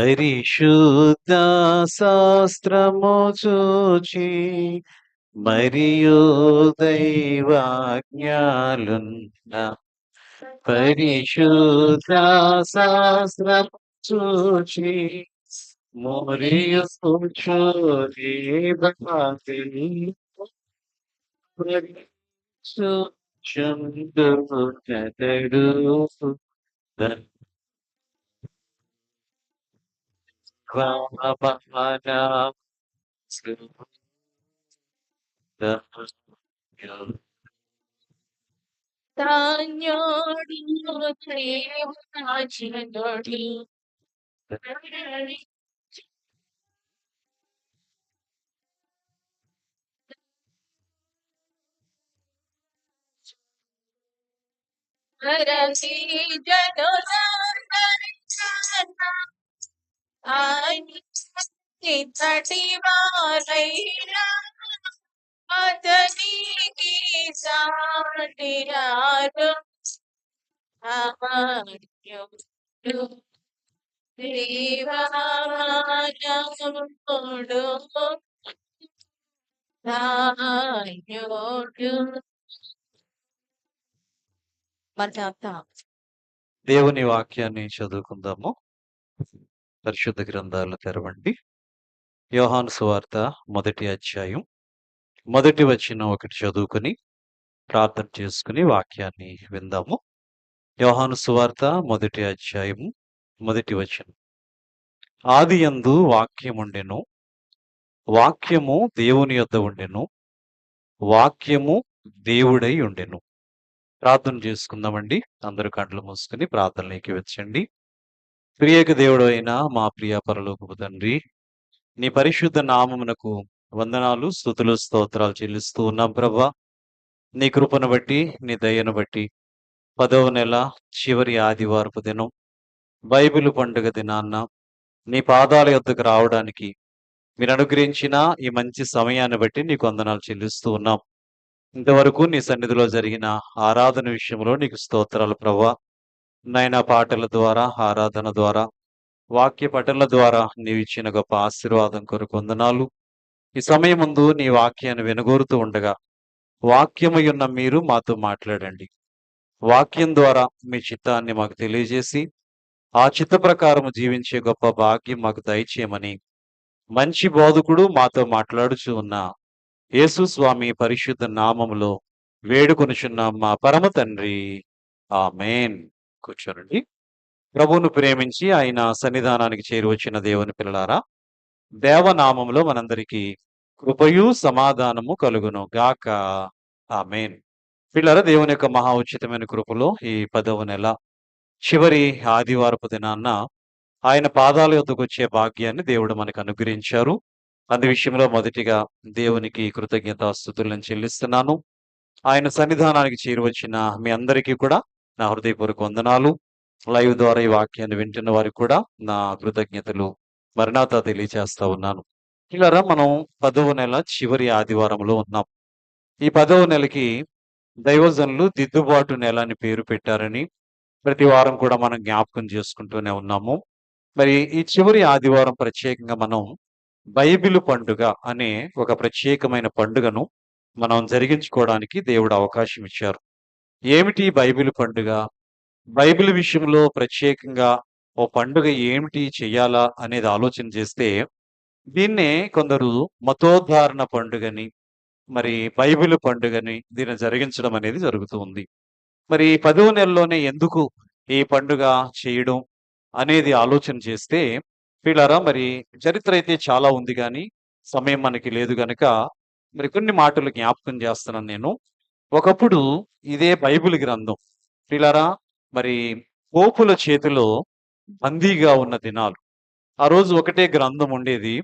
పరిశుద్ధ శాస్త్రము చూచి మరియు దైవాజ్ఞలున్న పరిశుద్ధ శాస్త్రము చూచి మరియు చందు ధాన్యోడు ప్రేమాచినోడు రసి తటి వారైనా అతనికి సాటిరారు అమర్యుడు దేవాలయముడు ధాన్యోడు. దేవుని వాక్యాన్ని చదువుకుందాము. పరిశుద్ధ గ్రంథాలు తెరవండి. యోహాను సువార్త 1వ అధ్యాయం 1వ వచనం ఒకటి చదువుకుని ప్రార్థన చేసుకుని వాక్యాన్ని విందాము. యోహాను సువార్త 1వ అధ్యాయం 1వ వచనం. ఆదియందు వాక్యముండెను, వాక్యము దేవుని యొద్ద ఉండెను, వాక్యము దేవుడై ఉండెను. ప్రార్థన చేసుకుందామండి. అందరూ కండ్లు మూసుకుని ప్రార్థనలోకి వచ్చండి. ప్రియక దేవుడు అయిన మా ప్రియ పరలోకపు తండ్రి, నీ పరిశుద్ధ నామమునకు వందనాలు, స్తుతులు, స్తోత్రాలు చెల్లిస్తూ ఉన్నాం ప్రభా. నీ కృపను బట్టి, నీ దయను బట్టి 10వ నెల చివరి ఆదివారపు దినం బైబిల్ పండుగ దినాన్న నీ పాదాల యొద్దకు రావడానికి మీరు అనుగ్రహించిన ఈ మంచి సమయాన్ని బట్టి నీకు వందనాలు చెల్లిస్తూ ఉన్నాం. ఇంతవరకు నీ సన్నిధిలో జరిగిన ఆరాధన విషయంలో నీకు స్తోత్రాలు ప్రభా. నాయన పాటల ద్వారా, ఆరాధన ద్వారా, వాక్య పఠనల ద్వారా నీవు ఇచ్చిన గొప్ప ఆశీర్వాదం కొరకు వందనాలు. ఈ సమయం ముందు నీ వాక్యాన్ని వినగోరుతూ ఉండగా వాక్యమయున్న మీరు మాతో మాట్లాడండి. వాక్యం ద్వారా మీ చిత్తాన్ని మాకు తెలియజేసి ఆ చిత్త ప్రకారము జీవించే గొప్ప భాగ్యం మాకు దయచేయమని మంచి బోధకుడు మాతో మాట్లాడుచూ ఉన్న యేసు స్వామి పరిశుద్ధ నామములో వేడుకొనుచున్నాం మా పరమ తండ్రి, ఆమేన్. కూర్చోనండి. ప్రభువును ప్రేమించి ఆయన సన్నిధానానికి చేరువచ్చిన దేవుని పిల్లలారా, దేవనామములో మనందరికీ కృపయు సమాధానము కలుగును గాక, ఆమేన్. పిల్లల దేవుని యొక్క మహా ఉచితమైన కృపలో ఈ 10వ నెల చివరి ఆదివారపు దినాన్న ఆయన పాదాల యొద్దకు వచ్చే భాగ్యాన్ని దేవుడు మనకు అనుగ్రహించారు. అందు విషయంలో మొదటిగా దేవునికి కృతజ్ఞతాస్తుతులను చెల్లిస్తున్నాను. ఆయన సన్నిధానానికి చేరువచ్చిన మీ అందరికీ కూడా నా హృదయపూర్వక వందనాలు. లైవ్ ద్వారా ఈ వాక్యాన్ని వింటున్న వారికి కూడా నా కృతజ్ఞతలు మరణాత తెలియజేస్తా ఉన్నాను. ఇలా మనం 10వ నెల చివరి ఆదివారంలో ఉన్నాం. ఈ 10వ నెలకి దైవజనులు దిద్దుబాటు నెల అని పేరు పెట్టారని ప్రతి వారం కూడా మనం జ్ఞాపకం చేసుకుంటూనే ఉన్నాము. మరి ఈ చివరి ఆదివారం ప్రత్యేకంగా మనం బైబిల్ పండుగ అనే ఒక ప్రత్యేకమైన పండుగను మనం జరిగించుకోవడానికి దేవుడు అవకాశం ఇచ్చారు. ఏమిటి బైబిల్ పండుగ? బైబిల్ విషయంలో ప్రత్యేకంగా ఓ పండుగ ఏమిటి చెయ్యాలా అనేది ఆలోచన చేస్తే దీన్నే కొందరు మతోద్ధారణ పండుగని, మరి బైబిల్ పండుగని దీన్ని జరిగించడం అనేది జరుగుతూ ఉంది. మరి 10వ నెలలోనే ఎందుకు ఈ పండుగ చేయడం అనేది ఆలోచన చేస్తే వీళ్ళారా, మరి చరిత్ర అయితే చాలా ఉంది కానీ సమయం మనకి లేదు గనక మరి కొన్ని మాటలు జ్ఞాపకం చేస్తున్నాను నేను. ఒకప్పుడు ఇదే బైబిల్ గ్రంథం వీళ్ళారా మరి పోపుల చేతిలో బందీగా ఉన్న దినాలు. ఆ రోజు ఒకటే గ్రంథం ఉండేది.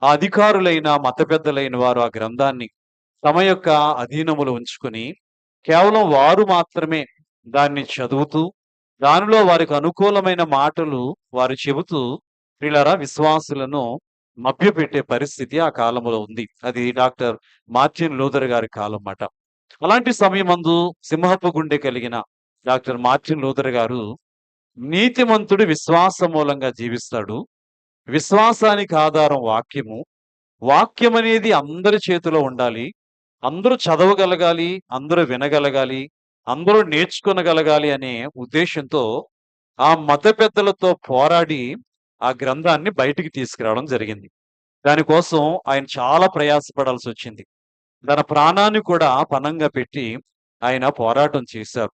ఆ అధికారులైన మత పెద్దలైన వారు ఆ గ్రంథాన్ని తమ యొక్క అధీనములో ఉంచుకొని కేవలం వారు మాత్రమే దాన్ని చదువుతూ దానిలో వారికి అనుకూలమైన మాటలు వారు చెబుతూ వీళ్ళారా విశ్వాసులను మభ్యపెట్టే పరిస్థితి ఆ కాలంలో ఉంది. అది డాక్టర్ మార్టిన్ లూథర్ గారి కాలం మాట. అలాంటి సమయమందు సింహపు గుండె కలిగిన డాక్టర్ మార్టిన్ లూథర్ గారు నీతిమంతుడు విశ్వాస మూలంగా జీవిస్తాడు, విశ్వాసానికి ఆధారం వాక్యము. వాక్యం అనేది అందరి చేతిలో ఉండాలి. అందరూ చదవగలగాలి, అందరూ వినగలగాలి, అందరూ నేర్చుకొనగలగాలి అనే ఉద్దేశంతో ఆ మత పెద్దలతో పోరాడి ఆ గ్రంథాన్ని బయటికి తీసుకురావడం జరిగింది. దానికోసం ఆయన చాలా ప్రయాసపడాల్సొచ్చింది. తన ప్రాణాన్ని కూడా పణంగా పెట్టి ఆయన పోరాటం చేశారు.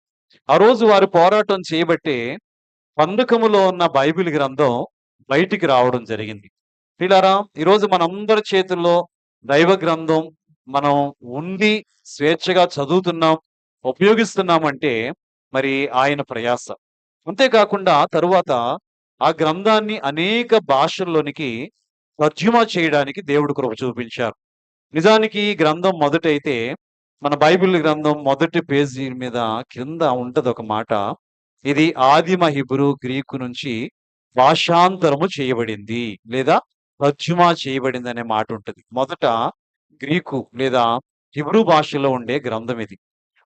ఆ రోజు వారు పోరాటం చేయబట్టే పందకములో ఉన్న బైబిల్ గ్రంథం బయటికి రావడం జరిగింది. ప్రియులారా, ఈరోజు మనందరి చేతుల్లో దైవ గ్రంథం మనం ఉండి స్వేచ్ఛగా చదువుతున్నాం, ఉపయోగిస్తున్నామంటే మరి ఆయన ప్రయాస. అంతేకాకుండా తరువాత ఆ గ్రంథాన్ని అనేక భాషల్లోనికి తర్జుమా చేయడానికి దేవుడు కృప చూపించారు. నిజానికి ఈ గ్రంథం మొదటైతే మన బైబిల్ గ్రంథం మొదటి పేజీ మీద కింద ఉంటది ఒక మాట. ఇది ఆదిమ హిబ్రూ గ్రీకు నుంచి భాషాంతరము చేయబడింది లేదా తర్జుమా చేయబడింది అనే మాట ఉంటది. మొదట గ్రీకు లేదా హిబ్రూ భాషలో ఉండే గ్రంథం ఇది.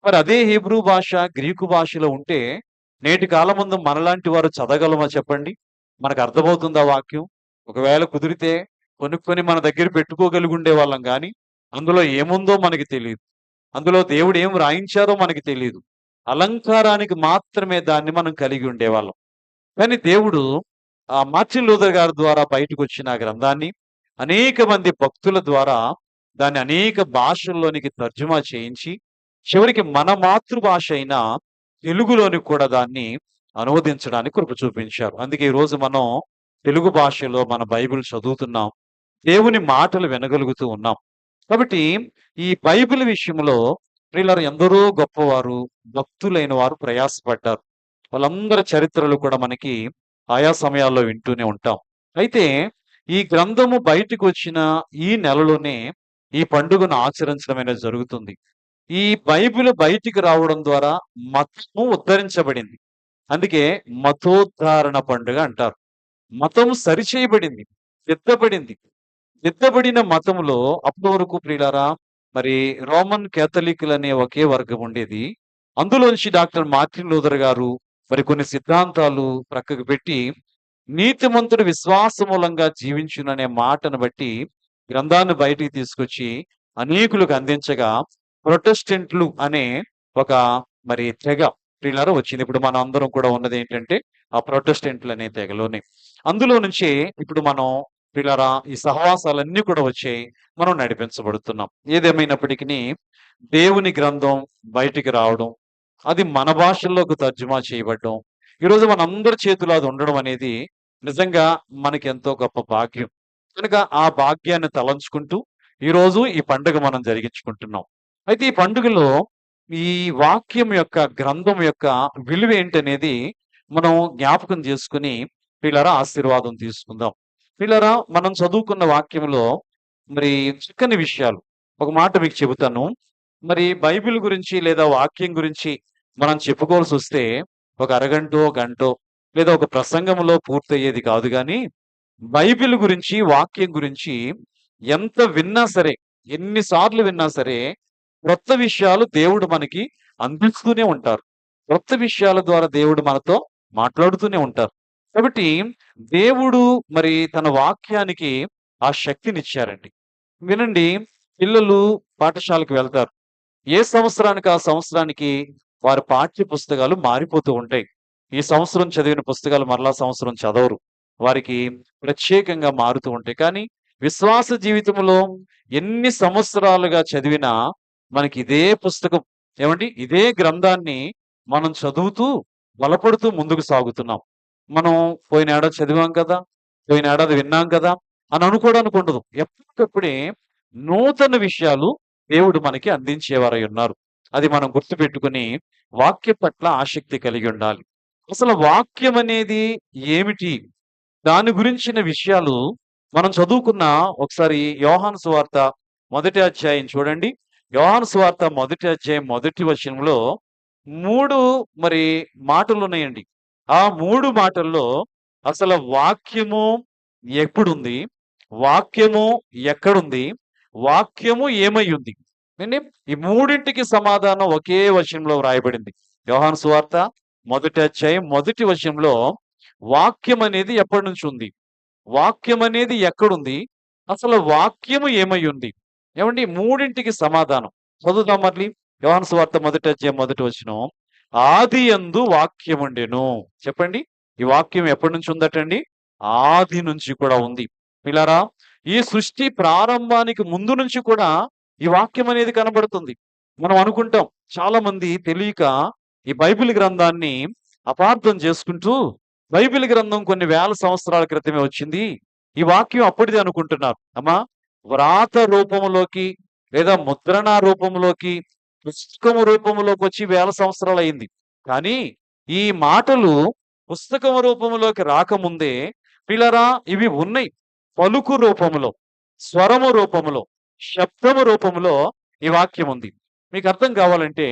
మరి అదే హీబ్రూ భాష గ్రీకు భాషలో ఉంటే నేటి కాలమందు మనలాంటి వారు చదవగలమా చెప్పండి? మనకు అర్థమవుతుందా వాక్యం? ఒకవేళ కుదిరితే కొనుక్కొని మన దగ్గర పెట్టుకోగలిగి ఉండేవాళ్ళం గాని అందులో ఏముందో మనకి తెలీదు. అందులో దేవుడు ఏం రాయించారో మనకి తెలీదు. అలంకారానికి మాత్రమే దాన్ని మనం కలిగి ఉండేవాళ్ళం. కానీ దేవుడు మార్టిన్ లూథర్ గారి ద్వారా బయటకొచ్చిన ఆ గ్రంథాన్ని అనేక మంది భక్తుల ద్వారా దాన్ని అనేక భాషల్లోనికి తర్జుమా చేయించి చివరికి మన మాతృభాష అయిన తెలుగులోని కూడా దాన్ని అనువదించడానికి కృప చూపించారు. అందుకే ఈరోజు మనం తెలుగు భాషలో మన బైబిల్ చదువుతున్నాం. దేవుని మాటలు వినగలుగుతూ ఉన్నాం. కాబట్టి ఈ బైబిల్ విషయంలో ప్రియులారా ఎందరో గొప్పవారు, భక్తులైన వారు ప్రయాసపడ్డారు. వాళ్ళందరి చరిత్రలు కూడా మనకి ఆయా సమయాల్లో వింటూనే ఉంటాం. అయితే ఈ గ్రంథము బయటకు వచ్చిన ఈ నెలలోనే ఈ పండుగను ఆచరించడం అనేది జరుగుతుంది. ఈ బైబిల్ బయటికి రావడం ద్వారా మతము ఉద్ధరించబడింది. అందుకే మతోద్ధారణ పండుగ అంటారు. మతం సరిచేయబడింది, దిద్దబడింది. దిద్దబడిన మతములో అప్పటి వరకు ప్రియులారా మరి రోమన్ కేథలికులు అనే ఒకే వర్గం ఉండేది. అందులోంచి డాక్టర్ మార్టిన్ లూథర్ గారు మరి కొన్ని సిద్ధాంతాలు ప్రక్కకు పెట్టి నీతిమంతుడు విశ్వాస మూలంగా జీవించుననే మాటను బట్టి గ్రంథాన్ని బయటికి తీసుకొచ్చి అనేకులకు అందించగా ప్రొటెస్టెంట్లు అనే ఒక మరి తెగ ప్రియులారా వచ్చింది. ఇప్పుడు మనం అందరం కూడా ఉన్నది ఏంటంటే ఆ ప్రొటెస్టెంట్లు అనే తెగలోనే. అందులో నుంచే ఇప్పుడు మనం ప్రియులారా ఈ సహవాసాలన్నీ కూడా వచ్చాయి. మనం నడిపించబడుతున్నాం. ఏదేమైనప్పటికీ దేవుని గ్రంథం బయటికి రావడం, అది మన భాషల్లోకి తర్జుమా చేయబడ్డం, ఈరోజు మనందరి చేతిలో అది ఉండడం అనేది నిజంగా మనకి ఎంతో గొప్ప భాగ్యం. కనుక ఆ భాగ్యాన్ని తలంచుకుంటూ ఈరోజు ఈ పండుగ మనం జరిగించుకుంటున్నాం. అయితే ఈ పండుగలో ఈ వాక్యం యొక్క గ్రంథం యొక్క విలువ ఏంటనేది మనం జ్ఞాపకం చేసుకుని పిల్లరా ఆశీర్వాదం తీసుకుందాం. పిల్లరా మనం చదువుకున్న వాక్యంలో మరి చక్కని విషయాలు ఒక మాట మీకు చెబుతాను. మరి బైబిల్ గురించి లేదా వాక్యం గురించి మనం చెప్పుకోవాల్సి వస్తే ఒక అరగంటో గంటో లేదా ఒక ప్రసంగంలో పూర్తయ్యేది కాదు. కానీ బైబిల్ గురించి వాక్యం గురించి ఎంత విన్నా సరే, ఎన్నిసార్లు విన్నా సరే క్రొత్త విషయాలు దేవుడు మనకి అందిస్తూనే ఉంటారు. క్రొత్త విషయాల ద్వారా దేవుడు మనతో మాట్లాడుతూనే ఉంటారు. కాబట్టి దేవుడు మరి తన వాక్యానికి ఆ శక్తినిచ్చారండి. వినండి, పిల్లలు పాఠశాలకు వెళ్తారు. ఏ సంవత్సరానికి ఆ సంవత్సరానికి వారి పాఠ్య పుస్తకాలు మారిపోతూ ఉంటాయి. ఈ సంవత్సరం చదివిన పుస్తకాలు మరలా సంవత్సరం చదవరు. వారికి ప్రత్యేకంగా మారుతూ ఉంటాయి. కానీ విశ్వాస జీవితంలో ఎన్ని సంవత్సరాలుగా చదివినా మనకి ఇదే పుస్తకం ఏమండి ఇదే గ్రంథాన్ని మనం చదువుతూ బలపడుతూ ముందుకు సాగుతున్నాం. మనం పోయిన ఏడాది చదివాం కదా, పోయిన ఏడాది విన్నాం కదా అని అనుకోవడానికి ఉండదు. ఎప్పటికప్పుడే నూతన విషయాలు దేవుడు మనకి అందించేవారై ఉన్నారు. అది మనం గుర్తుపెట్టుకుని వాక్యం పట్ల ఆసక్తి కలిగి ఉండాలి. అసలు వాక్యం అనేది ఏమిటి? దాని గురించిన విషయాలు మనం చదువుకున్న ఒకసారి యోహాను సువార్త మొదటి అధ్యాయం చూడండి. యోహాను సువార్త మొదటి అధ్యాయం మొదటి వచనంలో 3 మరి మాటలు ఉన్నాయండి. ఆ 3 మాటల్లో అసలు వాక్యము ఎప్పుడుంది? వాక్యము ఎక్కడుంది? వాక్యము ఏమై ఉంది? ఏండి ఈ మూడింటికి సమాధానం ఒకే వచనంలో వ్రాయబడింది. యోహాను సువార్త మొదటి అధ్యాయం మొదటి వచనంలో వాక్యం అనేది ఎప్పటి నుంచి ఉంది? వాక్యం అనేది ఎక్కడుంది? అసలు వాక్యము ఏమై ఉంది? ఏమండి మూడింటికి సమాధానం. చదువుదాం మళ్ళీ. యోహాను సువార్త 1:1 ఆదియందు వాక్యముండెను. చెప్పండి. ఈ వాక్యం ఎప్పటి నుంచి ఉందటండి? ఆది నుంచి కూడా ఉంది. పిల్లారా, ఈ సృష్టి ప్రారంభానికి ముందు నుంచి కూడా ఈ వాక్యం అనేది కనబడుతుంది. మనం అనుకుంటాం, చాలా మంది తెలియక ఈ బైబిల్ గ్రంథాన్ని అపార్థం చేసుకుంటూ, బైబిల్ గ్రంథం కొన్ని వేల సంవత్సరాల క్రితమే వచ్చింది, ఈ వాక్యం అప్పటిది అనుకుంటున్నారు. అమ్మా, వ్రాత రూపంలోకి లేదా ముద్రణ రూపంలోకి, పుస్తకము రూపంలోకి వచ్చి వేల సంవత్సరాలు అయింది. కానీ ఈ మాటలు పుస్తకము రూపంలోకి రాకముందే పిల్లరా ఇవి ఉన్నాయి. పలుకు రూపములో, స్వరము రూపములో, శబ్దము రూపములో ఈ వాక్యం ఉంది. మీకు అర్థం కావాలంటే,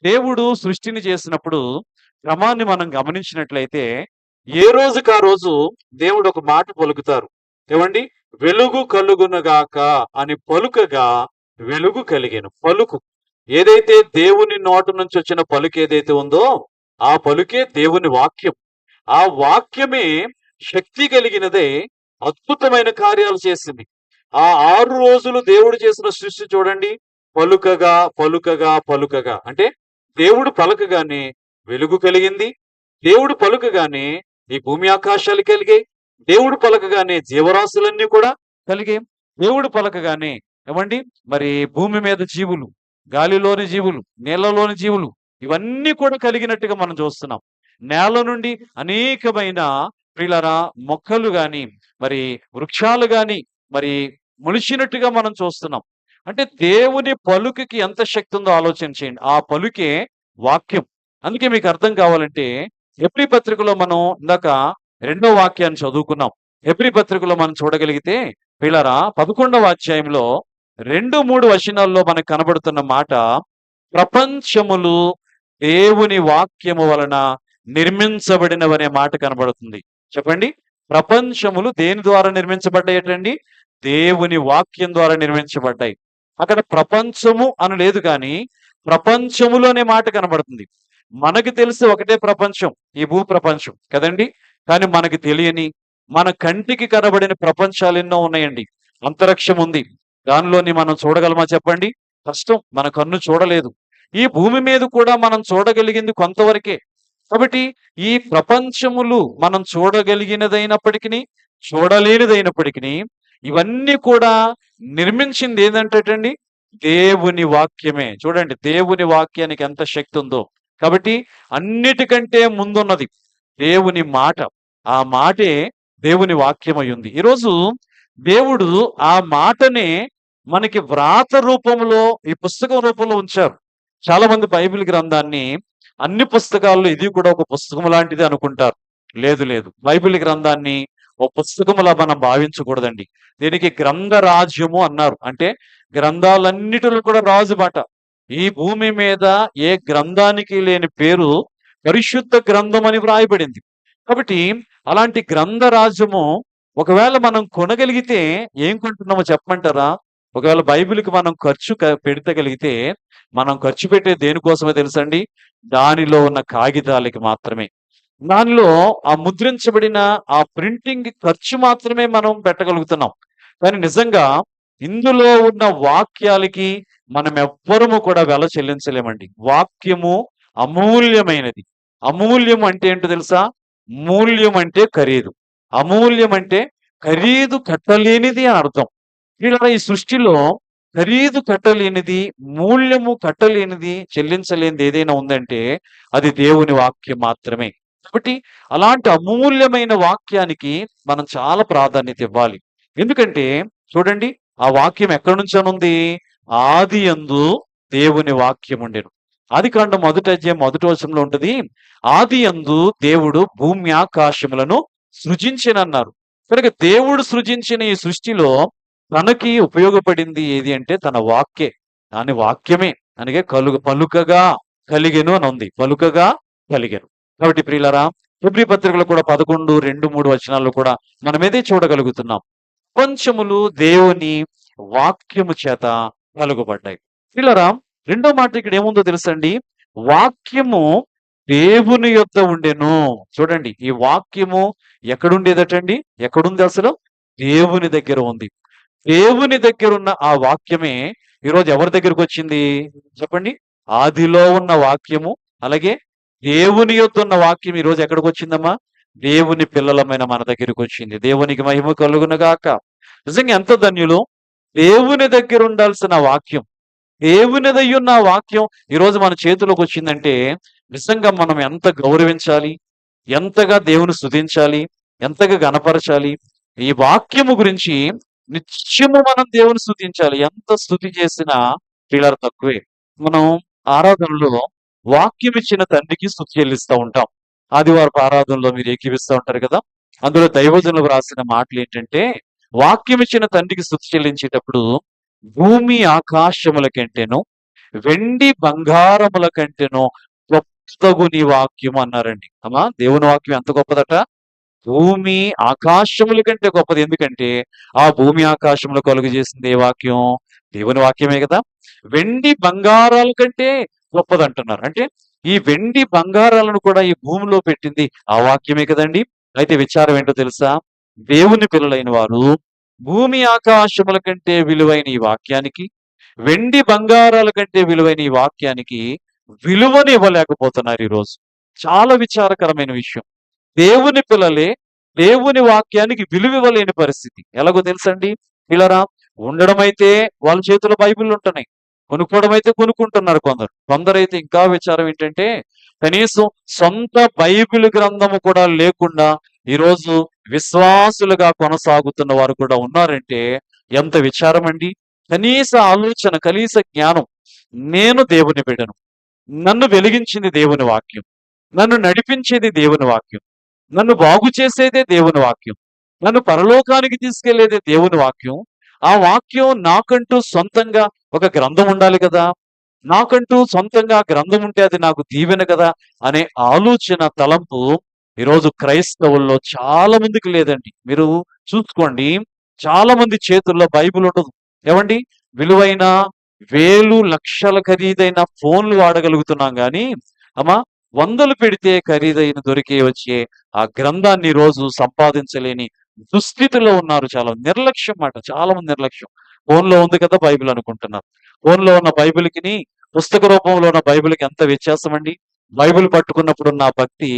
దేవుడు సృష్టిని చేసినప్పుడు క్రమాన్ని మనం గమనించినట్లయితే, ఏ రోజుకి ఆ రోజు దేవుడు ఒక మాట పలుకుతారు. ఏమండి? వెలుగు కలుగునగాక అని పలుకగా వెలుగు కలిగెను. పలుకు ఏదైతే దేవుని నోటి నుంచి వచ్చిన పలుకు ఏదైతే ఉందో, ఆ పలుకే దేవుని వాక్యం. ఆ వాక్యమే శక్తి కలిగినదే, అద్భుతమైన కార్యాలు చేసింది. ఆ 6 రోజులు దేవుడు చేసిన సృష్టి చూడండి. పలుకగా పలుకగా పలుకగా అంటే దేవుడు పలకగానే వెలుగు కలిగింది. దేవుడు పలుకగానే ఈ భూమి ఆకాశాలు కలిగాయి. దేవుడు పలకగానే జీవరాశులన్నీ కూడా కలిగాయి. దేవుడు పలకగానే ఏమండి మరి భూమి మీద జీవులు, గాలిలోని జీవులు, నీళ్లలోని జీవులు ఇవన్నీ కూడా కలిగినట్టుగా మనం చూస్తున్నాం. నేల నుండి అనేకమైన ప్రియులారా మొక్కలు గాని, మరి వృక్షాలు గాని మరి మొలిచినట్టుగా మనం చూస్తున్నాం. అంటే దేవుని పలుకుకి ఎంత శక్తి ఉందో ఆలోచన చేయండి. ఆ పలుకే వాక్యం. అందుకే మీకు అర్థం కావాలంటే, హెబ్రీ పత్రికలో మనం ఇందాక 2వ వాక్యాన్ని చదువుకున్నాం. హెబ్రీ పత్రికలో మనం చూడగలిగితే పిల్లరా 11వ అధ్యాయంలో 2-3 వచనాల్లో మనకు కనబడుతున్న మాట, ప్రపంచములు దేవుని వాక్యము వలన నిర్మించబడినవనే మాట కనబడుతుంది. చెప్పండి. ప్రపంచములు దేని ద్వారా నిర్మించబడ్డాయటండి? దేవుని వాక్యం ద్వారా నిర్మించబడ్డాయి. అక్కడ ప్రపంచము అని లేదు కానీ ప్రపంచములు అనే మాట కనబడుతుంది. మనకి తెలిసి ఒకటే ప్రపంచం, ఈ భూ ప్రపంచం కదండి. కానీ మనకి తెలియని, మన కంటికి కనబడిన ప్రపంచాలు ఎన్నో ఉన్నాయండి. అంతరిక్షం ఉంది, దానిలోని మనం చూడగలమా చెప్పండి? కష్టం, మన కన్ను చూడలేదు. ఈ భూమి మీద కూడా మనం చూడగలిగింది కొంతవరకే. కాబట్టి ఈ ప్రపంచములు మనం చూడగలిగినదైనప్పటికీ, చూడలేనిదైనప్పటికీ ఇవన్నీ కూడా నిర్మించింది ఏంటంటేటండి దేవుని వాక్యమే. చూడండి, దేవుని వాక్యానికి ఎంత శక్తి ఉందో. కాబట్టి అన్నిటికంటే ముందున్నది దేవుని మాట. ఆ మాటే దేవుని వాక్యమై ఉంది. ఈరోజు దేవుడు ఆ మాటనే మనకి వ్రాత రూపంలో, ఈ పుస్తకం రూపంలో ఉంచారు. చాలా మంది బైబిల్ గ్రంథాన్ని అన్ని పుస్తకాల్లో ఇది కూడా ఒక పుస్తకం లాంటిది అనుకుంటారు. లేదు లేదు, బైబిల్ గ్రంథాన్ని ఓ పుస్తకములా మనం భావించకూడదండి. దీనికి గ్రంథ రాజ్యము అన్నారు. అంటే గ్రంథాలన్నిటిలో కూడా రాజు బాట. ఈ భూమి మీద ఏ గ్రంథానికి లేని పేరు పరిశుద్ధ గ్రంథం అని వ్రాయబడింది. కాబట్టి అలాంటి గ్రంథ రాజ్యము ఒకవేళ మనం కొనగలిగితే ఏం కొంటున్నామో చెప్పమంటారా? ఒకవేళ బైబిల్కి మనం పెడతగలిగితే, మనం ఖర్చు పెట్టే దేనికోసమే తెలుసండి? దానిలో ఉన్న కాగితాలకి మాత్రమే. దానిలో ఆ ముద్రించబడిన ఆ ప్రింటింగ్ ఖర్చు మాత్రమే మనం పెట్టగలుగుతున్నాం. కానీ నిజంగా ఇందులో ఉన్న వాక్యాలకి మనం ఎవ్వరము కూడా వెల చెల్లించలేమండి. వాక్యము అమూల్యమైనది. అమూల్యం అంటే ఏంటో తెలుసా? మూల్యం అంటే ఖరీదు. అమూల్యం అంటే ఖరీదు కట్టలేనిది అని అర్థం. ఇలా ఈ సృష్టిలో ఖరీదు కట్టలేనిది, మూల్యము కట్టలేనిది, చెల్లించలేనిది ఏదైనా ఉందంటే అది దేవుని వాక్యం మాత్రమే. కాబట్టి అలాంటి అమూల్యమైన వాక్యానికి మనం చాలా ప్రాధాన్యత ఇవ్వాలి. ఎందుకంటే చూడండి, ఆ వాక్యం ఎక్కడి నుంచి అనుంది? ఆదియందు దేవుని వాక్యం ఉండెను. ఆదికాండం 1వ అధ్యాయం 1వ వచనంలో ఉంటది, ఆదియందు దేవుడు భూమి ఆకాశములను సృజించెనన్నారు. కనుక దేవుడు సృజించిన ఈ సృష్టిలో తనకి ఉపయోగపడింది ఏది అంటే తన వాక్యే. దాని వాక్యమే. అనగా పలుకగా కలిగెను అని ఉంది. పలుకగా కలిగెను. కాబట్టి ప్రియులారా, హెబ్రీ పత్రికలో కూడా 11, 2, 3 వచనాల్లో కూడా మనం ఏదే చూడగలుగుతున్నాం. ప్రపంచములు దేవుని వాక్యము చేత కలుగబడ్డాయి. ప్రియులారా, రెండో మాట ఇక్కడ ఏముందో తెలుసండి? వాక్యము దేవుని యొద్ద ఉండెను. చూడండి, ఈ వాక్యము ఎక్కడుండేదటండి? ఎక్కడుంది అసలు? దేవుని దగ్గర ఉంది. దేవుని దగ్గరున్న ఆ వాక్యమే ఈరోజు ఎవరి దగ్గరకొచ్చింది చెప్పండి? ఆదిలో ఉన్న వాక్యము, అలాగే దేవుని యొద్ద ఉన్న వాక్యం ఈరోజు ఎక్కడికొచ్చిందమ్మా? దేవుని పిల్లలమైన మన దగ్గరకొచ్చింది. దేవునికి మహిమ కలుగునుగాక. నిజంగా ఎంత ధన్యులు! దేవుని దగ్గర ఉండాల్సిన వాక్యం, దేవునిదయ్యున్న ఆ వాక్యం ఈరోజు మన చేతిలోకొచ్చిందంటే నిజంగా మనం ఎంత గౌరవించాలి, ఎంతగా దేవుని స్తుతించాలి, ఎంతగా గనపరచాలి. ఈ వాక్యము గురించి నిత్యము మనం దేవుని స్తుతించాలి. ఎంత స్తుతి చేసినా ప్రియులారా తక్కువే. మనం ఆరాధనలో వాక్యం ఇచ్చిన తండ్రికి స్తుతి చెల్లిస్తా ఉంటాం. ఆదివారపు ఆరాధనలో మీరు ఏకీవిస్తా ఉంటారు కదా! అందులో దైవజనులు రాసిన మాటలేంటంటే, వాక్యం ఇచ్చిన తండ్రికి స్తుతి చెల్లించేటప్పుడు భూమి ఆకాశముల కంటేను, వెండి బంగారముల కంటేను గొప్పదగు నీ వాక్యం అన్నారండి. అమ్మా, దేవుని వాక్యం ఎంత గొప్పదట! భూమి ఆకాశముల కంటే గొప్పది. ఎందుకంటే ఆ భూమి ఆకాశములు కలుగజేసింది ఏ వాక్యం? దేవుని వాక్యమే కదా! వెండి బంగారాల కంటే గొప్పదంటున్నారు. అంటే ఈ వెండి బంగారాలను కూడా ఈ భూమిలో పెట్టింది ఆ వాక్యమే కదండి! అయితే విచారం ఏంటో తెలుసా? దేవుని పిల్లలైన వారు భూమి ఆకాశముల కంటే విలువైన ఈ వాక్యానికి, వెండి బంగారాల కంటే విలువైన ఈ వాక్యానికి విలువని ఇవ్వలేకపోతున్నారు ఈరోజు. చాలా విచారకరమైన విషయం. దేవుని పిల్లలే దేవుని వాక్యానికి విలువివ్వలేని పరిస్థితి. ఎలాగో తెలుసండి? పిల్లరా, ఉండడమైతే వాళ్ళ చేతిలో బైబిల్ ఉంటున్నాయి. కొనుక్కోవడం అయితే కొనుక్కుంటున్నారు కొందరు. కొందరైతే ఇంకా విచారం ఏంటంటే కనీసం సొంత బైబిల్ గ్రంథము కూడా లేకుండా ఈరోజు విశ్వాసులుగా కొనసాగుతున్న వారు కూడా ఉన్నారంటే ఎంత విచారం అండి! కనీస ఆలోచన, కనీస జ్ఞానం. నేను దేవుని బిడ్డను. నన్ను వెలిగించింది దేవుని వాక్యం. నన్ను నడిపించేది దేవుని వాక్యం. నన్ను బాగు చేసేదే దేవుని వాక్యం. నన్ను పరలోకానికి తీసుకెళ్లేదే దేవుని వాక్యం. ఆ వాక్యం నాకంటూ సొంతంగా ఒక గ్రంథం ఉండాలి కదా! నాకంటూ సొంతంగా గ్రంథం ఉంటే అది నాకు దీవెన కదా! అనే ఆలోచన, తలంపు ఈరోజు క్రైస్తవుల్లో చాలా మందికి లేదండి. మీరు చూసుకోండి, చాలా మంది చేతుల్లో బైబిల్ ఉండదు. ఏవండి? విలువైన వేలు, లక్షల ఖరీదైన ఫోన్లు వాడగలుగుతున్నాం గానీ, అమ్మా, వందలు పెడితే ఖరీదైన వచ్చే ఆ గ్రంథాన్ని ఈ రోజు సంపాదించలేని దుస్థితిలో ఉన్నారు. చాలా నిర్లక్ష్యం మాట. చాలా మంది నిర్లక్ష్యం. ఫోన్‌లో ఉంది కదా బైబిల్ అనుకుంటున్నారు. ఫోన్‌లో ఉన్న బైబిల్‌కిని, పుస్తక రూపంలో ఉన్న బైబిల్‌కి ఎంత వ్యత్యాసం అండి? బైబిల్ పట్టుకున్నప్పుడున్న ఆ భక్తి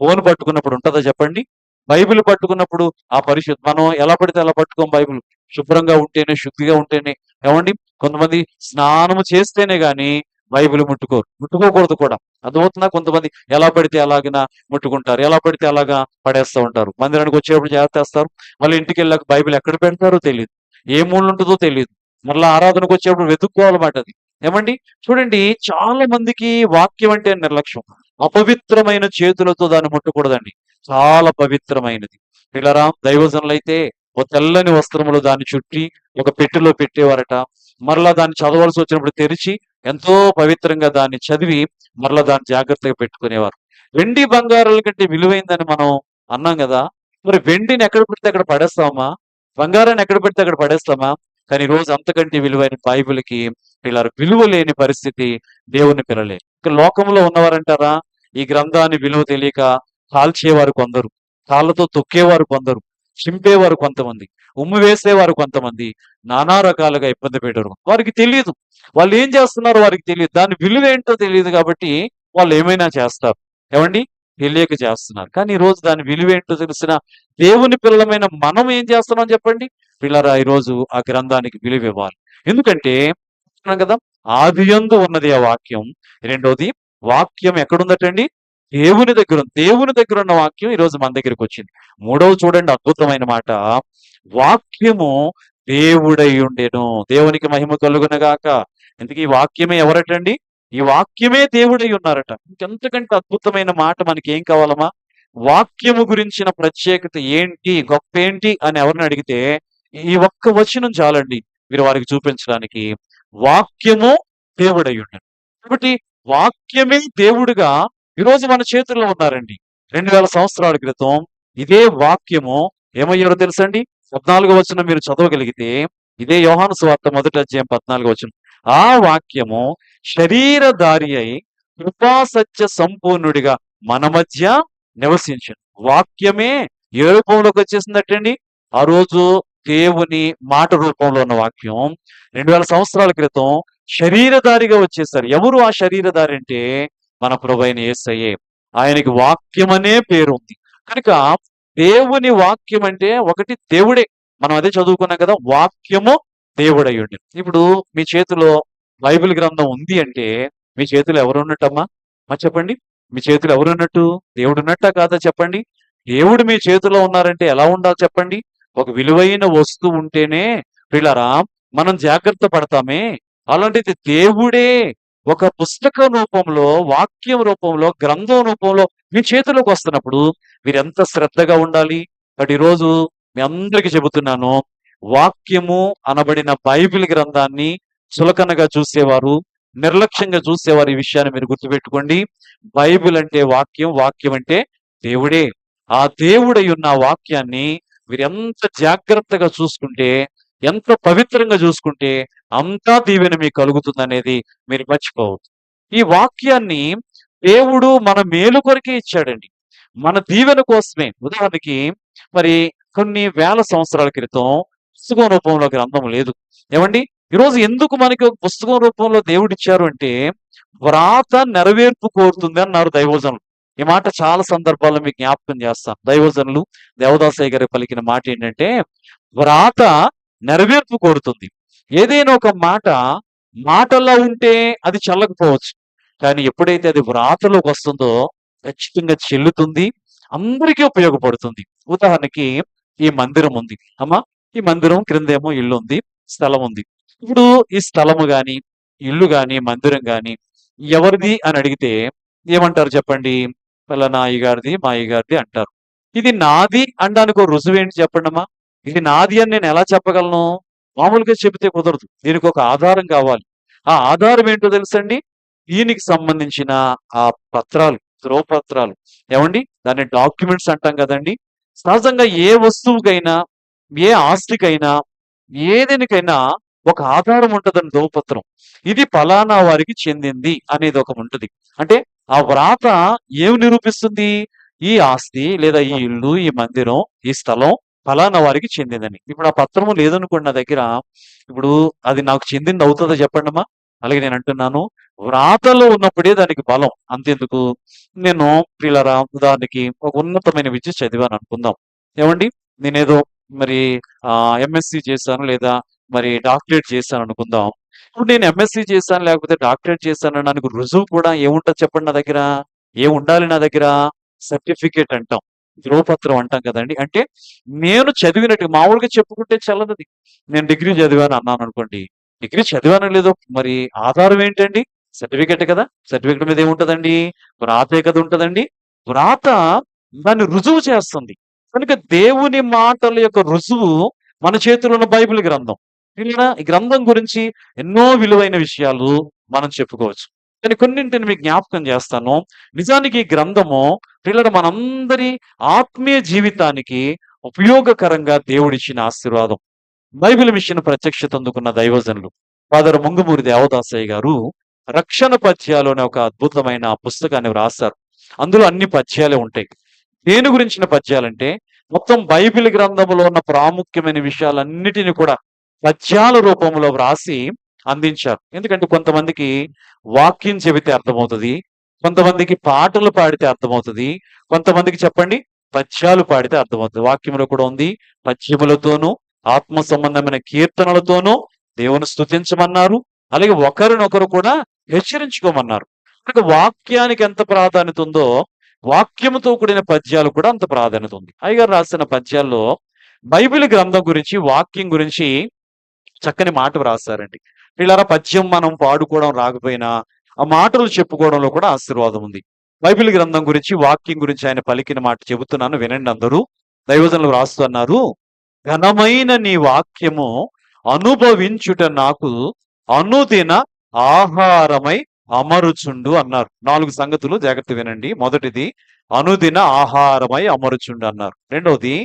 ఫోన్ పట్టుకున్నప్పుడు ఉంటదా చెప్పండి? బైబిల్ పట్టుకున్నప్పుడు ఆ మనం ఎలా పడితే అలా పట్టుకోం బైబిల్. శుభ్రంగా ఉంటేనే, శుద్ధిగా ఉంటేనే. ఏవండి? కొంతమంది స్నానము చేస్తేనే గాని బైబిల్ ముట్టుకోరు. ముట్టుకోకూడదు కూడా. అర్థమవుతుందా? కొంతమంది ఎలా పడితే అలాగన ముట్టుకుంటారు. ఎలా పడితే అలాగా పడేస్తా ఉంటారు. మందిరానికి వచ్చేటప్పుడు జాగ్రత్తేస్తారు. మళ్ళీ ఇంటికెళ్ళాక బైబిల్ ఎక్కడ పెడతారో తెలీదు. ఏ మూలన ఉంటదో తెలీదు. మరలా ఆరాధనకు వచ్చేప్పుడు వెతుక్కోవాలమాట అది. ఏమండి? చూడండి, చాలా మందికి వాక్యం అంటే నిర్లక్ష్యం. అపవిత్రమైన చేతులతో దాన్ని ముట్టకూడదండి. చాలా పవిత్రమైనది. పిల్లరా, దైవజనులైతే ఓ తెల్లని వస్త్రములో దాన్ని చుట్టి ఒక పెట్టెలో పెట్టేవారట. మరలా దాన్ని చదవాల్సి వచ్చినప్పుడు తెరిచి ఎంతో పవిత్రంగా దాన్ని చదివి మరలా దాన్ని జాగ్రత్తగా పెట్టుకునేవారు. వెండి బంగారాల కంటే విలువైందని మనం అన్నాం గదా! మరి వెండిని ఎక్కడ పెడితే అక్కడ పడేస్తామా? బంగారాన్ని ఎక్కడ పెడితే అక్కడ పడేస్తామా? కానీ ఈ రోజు అంతకంటే విలువైన బైబిల్‌కి ఇలా విలువ లేని పరిస్థితి దేవుని పిల్లలే. ఇక లోకంలో ఉన్నవారంటారా? ఈ గ్రంథాన్ని విలువ తెలియక కాల్చేవారు కొందరు, కాళ్ళతో తొక్కేవారు కొందరు, చింపేవారు కొంతమంది, ఉమ్మి వేసేవారు కొంతమంది, నానా రకాలుగా ఇబ్బంది పెట్టారు. వారికి తెలీదు. వాళ్ళు ఏం చేస్తున్నారో వారికి తెలియదు. దాని విలువ ఏంటో తెలియదు కాబట్టి వాళ్ళు ఏమైనా చేస్తారు. ఏవండి? తెలియక చేస్తున్నారు. కానీ ఈ రోజు దాని విలువ ఏంటో తెలిసిన దేవుని పిల్లలమైన మనం ఏం చేస్తున్నాం చెప్పండి? పిల్లరా, ఈరోజు ఆ గ్రంథానికి విలువ ఇవ్వాలి. ఎందుకంటే చెప్తున్నాం కదా, ఆదియందు ఉన్నది ఆ వాక్యం. రెండోది, వాక్యం ఎక్కడుందటండి? దేవుని దగ్గర ఉంది. దేవుని దగ్గర ఉన్న వాక్యం ఈరోజు మన దగ్గరికి వచ్చింది. మూడవది చూడండి, అద్భుతమైన మాట. వాక్యము దేవుడై ఉండెను. దేవునికి మహిమ కలుగునగాక. ఇంతకీ ఈ వాక్యమే ఎవరటండి? ఈ వాక్యమే దేవుడై ఉన్నారట. ఇంకెంతకంటే అద్భుతమైన మాట మనకి ఏం కావాలమ్మా? వాక్యము గురించిన ప్రత్యేకత ఏంటి, గొప్పేంటి అని ఎవరిని అడిగితే ఈ ఒక్క వచనం చాలండి మీరు వారికి చూపించడానికి. వాక్యము దేవుడై ఉండెను. కాబట్టి వాక్యమే దేవుడుగా ఈరోజు మన చేతుల్లో ఉన్నారండి. 2000 సంవత్సరాల క్రితం ఇదే వాక్యము ఏమయ్యారో తెలుసండి? 14వ వచనం మీరు చదవగలిగితే, ఇదే యోహాను సువార్త 1వ అధ్యాయం 14వ వచనం. ఆ వాక్యము శరీరధారి అయి కృపా సత్య సంపూర్ణుడిగా మన మధ్య నివసించను. వాక్యమే ఏ రూపంలోకి వచ్చేసిందటండి? ఆ రోజు దేవుని మాట రూపంలో ఉన్న వాక్యం 2000 సంవత్సరాల క్రితం శరీరధారిగా వచ్చేసారు. ఎవరు ఆ శరీరధారి అంటే మన ప్రభువైన యేసయ్యే. ఆయనకి వాక్యం అనే పేరు ఉంది. కనుక దేవుని వాక్యం అంటే ఒకటి దేవుడే. మనం అదే చదువుకున్నాం కదా, వాక్యము దేవుడయ్యుండి. ఇప్పుడు మీ చేతిలో బైబిల్ గ్రంథం ఉంది అంటే మీ చేతిలో ఎవరు ఉన్నట్టమ్మా? చెప్పండి. మీ చేతిలో ఎవరు ఉన్నట్టు? దేవుడు ఉన్నట్టా కాదా చెప్పండి? దేవుడు మీ చేతిలో ఉన్నారంటే ఎలా ఉండాలి చెప్పండి? ఒక విలువైన వస్తువు ఉంటేనే ప్రియులారా మనం జాగ్రత్త పడతామే. అలాంటిది దేవుడే ఒక పుస్తక రూపంలో, వాక్యం రూపంలో, గ్రంథం రూపంలో మీ చేతిలోకి వస్తున్నప్పుడు మీరెంత శ్రద్ధగా ఉండాలి. బట్ ఈరోజు మీ అందరికీ చెబుతున్నాను, వాక్యము అనబడిన బైబిల్ గ్రంథాన్ని చులకనగా చూసేవారు, నిర్లక్ష్యంగా చూసేవారు, ఈ విషయాన్ని మీరు గుర్తుపెట్టుకోండి. బైబిల్ అంటే వాక్యం, వాక్యం అంటే దేవుడే. ఆ దేవుడై ఉన్న ఆ వాక్యాన్ని మీరు ఎంత జాగ్రత్తగా చూసుకుంటే, ఎంత పవిత్రంగా చూసుకుంటే అంతా దీవెన మీకు కలుగుతుందనేది మీరు మర్చిపోవద్దు. ఈ వాక్యాన్ని దేవుడు మన మేలు కొరకే ఇచ్చాడండి. మన దీవెన కోసమే. ఉదాహరణకి మరి కొన్ని వేల సంవత్సరాల క్రితం పుస్తకం రూపంలో గ్రంథం లేదు. ఏమండి? ఈరోజు ఎందుకు మనకి ఒక పుస్తకం రూపంలో దేవుడిచ్చారు అంటే, వ్రాత నెరవేర్పు కోరుతుంది అన్నారు దైవజనులు. ఈ మాట చాలా సందర్భాల్లో మీకు జ్ఞాపకం చేస్తాను. దైవజనులు దేవదాసయ్య గారు పలికిన మాట ఏంటంటే, వ్రాత నెరవేర్పు కోరుతుంది. ఏదైనా ఒక మాట మాటల్లో ఉంటే అది చల్లకపోవచ్చు. కానీ ఎప్పుడైతే అది వ్రాతలోకి వస్తుందో ఖచ్చితంగా చెల్లుతుంది. అందరికీ ఉపయోగపడుతుంది. ఉదాహరణకి ఈ మందిరం ఉంది. అమ్మా, ఈ మందిరం క్రిందేమో ఇల్లు ఉంది, స్థలం ఉంది. ఇప్పుడు ఈ స్థలము గాని, ఇల్లు గాని, మందిరం గాని ఎవరిది అని అడిగితే ఏమంటారు చెప్పండి? పలానా అయ్యగారిది, మా అయ్యగారిది అంటారు. ఇది నాది అనడానికి ఒక రుజువు ఏంటి చెప్పండమ్మా? ఇది నాది అని నేను ఎలా చెప్పగలను? మామూలుగా చెబితే కుదరదు. దీనికి ఒక ఆధారం కావాలి. ఆ ఆధారం ఏంటో తెలుసండి? దీనికి సంబంధించిన ఆ పత్రాలు, ధ్రువపత్రాలు, ఏమండి? దాన్ని డాక్యుమెంట్స్ అంటాం కదండి. సహజంగా ఏ వస్తువుకైనా, ఏ ఆస్తికైనా, ఏదేనికైనా ఒక ఆధారం ఉంటదండి, ధ్రువపత్రం. ఇది ఫలానా వారికి చెందింది అనేది ఒక ఉంటది. అంటే ఆ వ్రాత ఏమి నిరూపిస్తుంది? ఈ ఆస్తి లేదా ఈ ఇల్లు, ఈ మందిరం, ఈ స్థలం ఫలానా వారికి చెందిందని. ఇప్పుడు ఆ పత్రము లేదనుకోండి నా దగ్గర, ఇప్పుడు అది నాకు చెందింది అవుతుందా చెప్పండమ్మా? అలాగే నేను అంటున్నాను, వ్రాతలో ఉన్నప్పుడే దానికి బలం. అంతెందుకు, నేను ప్రియులారా ఉదాహరణకి ఒక ఉన్నతమైన విద్య చదివాను అనుకుందాం. ఏమండి? నేనేదో మరి ఎంఎస్సి చేశాను లేదా మరి డాక్టరేట్ చేశాను అనుకుందాం. ఇప్పుడు నేను ఎంఎస్సి చేశాను లేకపోతే డాక్టరేట్ చేశాను అనడానికి రుజువు కూడా ఏముంటది చెప్పండి నా దగ్గర? ఏముండాలి నా దగ్గర? సర్టిఫికేట్ అంటాం, ధ్రువపత్రం అంటాం కదండి. అంటే నేను చదివినట్టు మామూలుగా చెప్పుకుంటే చల్లదది. నేను డిగ్రీ చదివాను అన్నాను అనుకోండి. డిగ్రీ చదివానో లేదో మరి ఆధారం ఏంటండి? సర్టిఫికేట్ కదా. సర్టిఫికేట్ మీద ఏముంటదండి? వ్రాతే కదా ఉంటదండి. వ్రాత దాన్ని రుజువు చేస్తుంది. కనుక దేవుని మాటల యొక్క రుజువు మన చేతిలో ఉన్న బైబిల్ గ్రంథం. ఇలా ఈ గ్రంథం గురించి ఎన్నో విలువైన విషయాలు మనం చెప్పుకోవచ్చు. కానీ కొన్నింటిని మీకు జ్ఞాపకం చేస్తాను. నిజానికి ఈ గ్రంథము పిల్లల మనందరి ఆత్మీయ జీవితానికి ఉపయోగకరంగా దేవుడిచ్చిన ఆశీర్వాదం. బైబిల్ మిషన్ ప్రత్యక్షత అందుకున్న దైవజనులు ఫాదర్ ముంగుమూరి దేవదాసయ్య గారు రక్షణ పద్యాలు అనే ఒక అద్భుతమైన పుస్తకాన్ని వ్రాసారు. అందులో అన్ని పద్యాలే ఉంటాయి. దేని గురించిన పద్యాలంటే మొత్తం బైబిల్ గ్రంథంలో ఉన్న ప్రాముఖ్యమైన విషయాలన్నిటిని కూడా పద్యాల రూపంలో వ్రాసి అందించారు. ఎందుకంటే కొంతమందికి వాక్యం చెబితే అర్థమవుతుంది, కొంతమందికి పాటలు పాడితే అర్థమవుతుంది, కొంతమందికి చెప్పండి పద్యాలు పాడితే అర్థమవుతుంది. వాక్యంలో కూడా ఉంది, పద్యములతోనూ ఆత్మ సంబంధమైన కీర్తనలతోనూ దేవుని స్తుతించమన్నారు. అలాగే ఒకరినొకరు కూడా హెచ్చరించుకోమన్నారు. కనుక వాక్యానికి ఎంత ప్రాధాన్యత ఉందో వాక్యముతో కూడిన పద్యాలు కూడా అంత ప్రాధాన్యత ఉంది. అయ్యగారు రాసిన పద్యాల్లో బైబిల్ గ్రంథం గురించి, వాక్యం గురించి చక్కని మాట వ్రాసారండి. వీళ్ళారా పద్యం మనం పాడుకోవడం రాకపోయినా ఆ మాటలు చెప్పుకోవడంలో కూడా ఆశీర్వాదం ఉంది. బైబిల్ గ్రంథం గురించి, వాక్యం గురించి ఆయన పలికిన మాట చెబుతున్నాను, వినండి అందరూ. దైవజనులు రాస్తున్నారు, ఘనమైన నీ వాక్యము అనుభవించుట నాకు అనుదిన ఆహారమై అమరుచుండు అన్నారు. 4 సంగతులు జాగ్రత్త వినండి. మొదటిది అనుదిన ఆహారమై అమరుచుండు అన్నారు. రెండవది